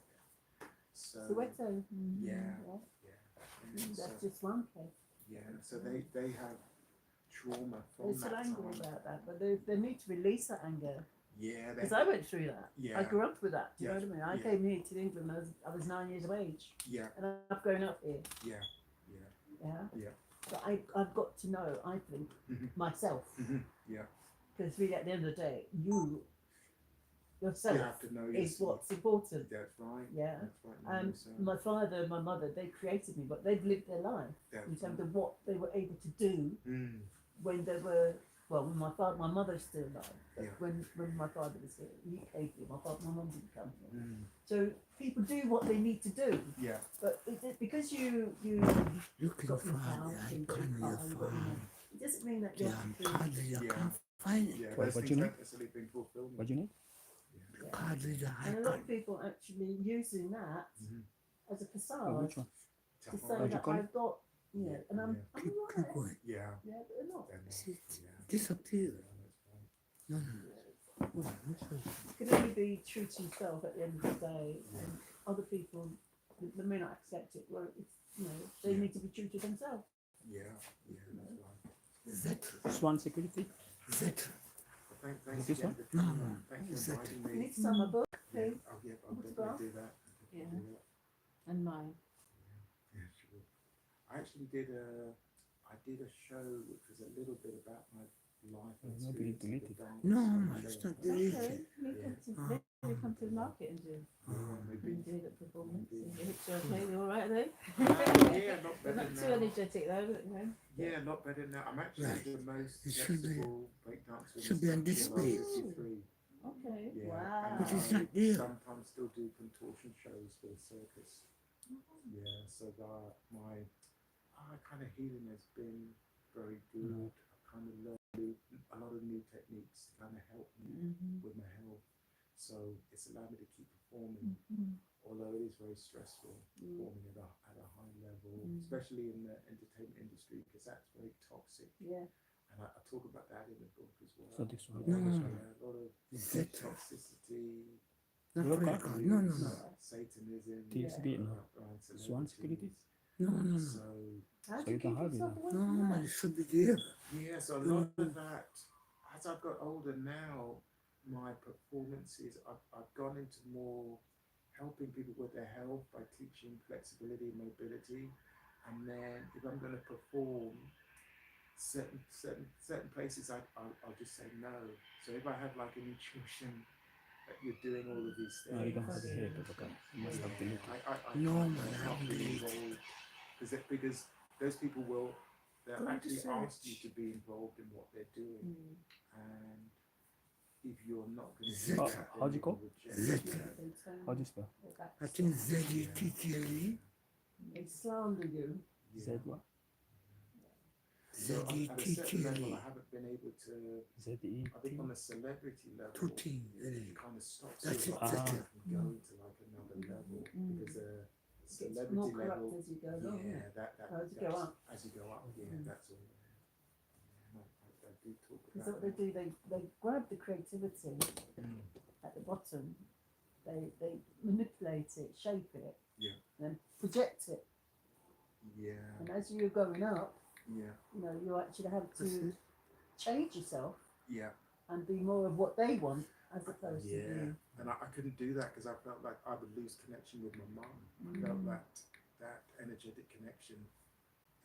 So Soweto. yeah. That's just one case. Yeah, so they have trauma from They're still that angry time. about that, but they need to release that anger. Yeah, Because I went through that. Yeah. I grew up with that. Do you know Yeah. what I mean? I Yeah. came here to England. I was 9 years of age, yeah, and I've grown up here. yeah. Yeah. Yeah. But I've got to know, I think, Mhm. myself. Yeah. Because really, at the end of the day, You yourself, have to know is yourself. what's important. That's right. Yeah. That's right. Know yourself. My father and my mother, they created me, but they've lived their life in That's terms right. of what they were able to do Mm. when they were, well, when my mother's still alive, but Yeah. when my father was here, he came here, my mum didn't come here. Mm. So people do what they need to do, Yeah. but because you You can got your find house, it. I and got can't your car, you got your money, it doesn't mean that you Yeah, have I'm to do. tired. You Yeah. can't find it. Yeah. What Those you things need? haven't necessarily been fulfilled. What do you need? Yeah. Tired. I And a lot can't. of people actually using that Mhm. as a Oh, facade which one? to Tough say on. How'd you that call it? I've got, you know, and I'm Keep alright. going. Yeah. Yeah, but they're not. They're not. See, Yeah. disappear. Yeah, that's right. No, no. Hold on, which one? You can only be true to yourself at the end of the day, and other people, they may not accept it. Well, it's, you know, they Yeah. need to be true to themselves. Yeah. Yeah. That's right. That. Swan Security. That. Well, thanks This again one? for coming. No, Thank you is for that- inviting You me. need to sign my book, Yeah. please. I'll Autograph. definitely do that. Yeah. Do that. And mine. Yeah, sure. I actually did a show which was a little bit about my life Oh, maybe experience. delete with it. dance No, and man, it's not film. deleted. Okay, maybe come to the market and do Yeah, maybe. and do the performance. Maybe. Is the hips okay? You all right there? Yeah, not They're better not too now. energetic though, but, you know. Yeah, not better now. I'm actually Right. the most It should be- flexible breakdancer in should the be on country display. above 53. Okay. Yeah, Wow. and But it's I not there. sometimes still do contortion shows for the circus. Yeah, so my kind of healing has been very good. I've kind of learned a lot of new techniques to kind of help me Mm-hmm. with my health. So it's allowed me to keep performing, although it is very stressful performing at a high level, especially in the entertainment industry, because that's very toxic. Yeah. And I talk about that in the book as well. So this one. No. Yeah, a lot of That. toxicity, Not Look very up. good. No, no, no. Satanism, TSB, no. around Swan Security? celebrities. No, no, no. So How So do you you can keep hide it yourself now. away No, from man, that? it should be there. yeah, so a lot of that, as I've got older now, my performances, I've gone into more helping people with their health by teaching flexibility and mobility. And then if I'm going to perform certain places, I'll just say no. So if I have like an intuition that you're doing all of these things, No, you don't have the hair, but okay. You must have deleted. No, I'm man, I not haven't really deleted. involved because those people they'll Go to actually ask you search. to be involved in what they're doing, and if you're not going to Zeta. do that, How'd you then go? they reject Zeta. you. How do you spell? I think Z-E-T-T-L-E. They slander you. Yeah. Z what? So at a certain level, Z-E-T-T-L-E. I haven't been able to. Z-E. I think on a celebrity level, Two T. it kind of stops That's you it, from that's it. going to like another level because It gets more celebrity corrupt level. as you go along. Yeah, that As you go that's- up. As you go up, yeah, that's all. Yeah, I do talk Because about what they do, they grab the creativity Mm. at the bottom, they manipulate it, shape it, Yeah. and then project it. Yeah, And as you're going up, yeah, you know, you actually have That's to it. change yourself yeah, and be more of what they want as opposed to yeah. being. And I couldn't do that because I felt like I would lose connection with my mum. I felt that energetic connection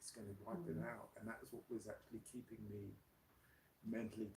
is going to wipe it out, and that was what was actually keeping me mentally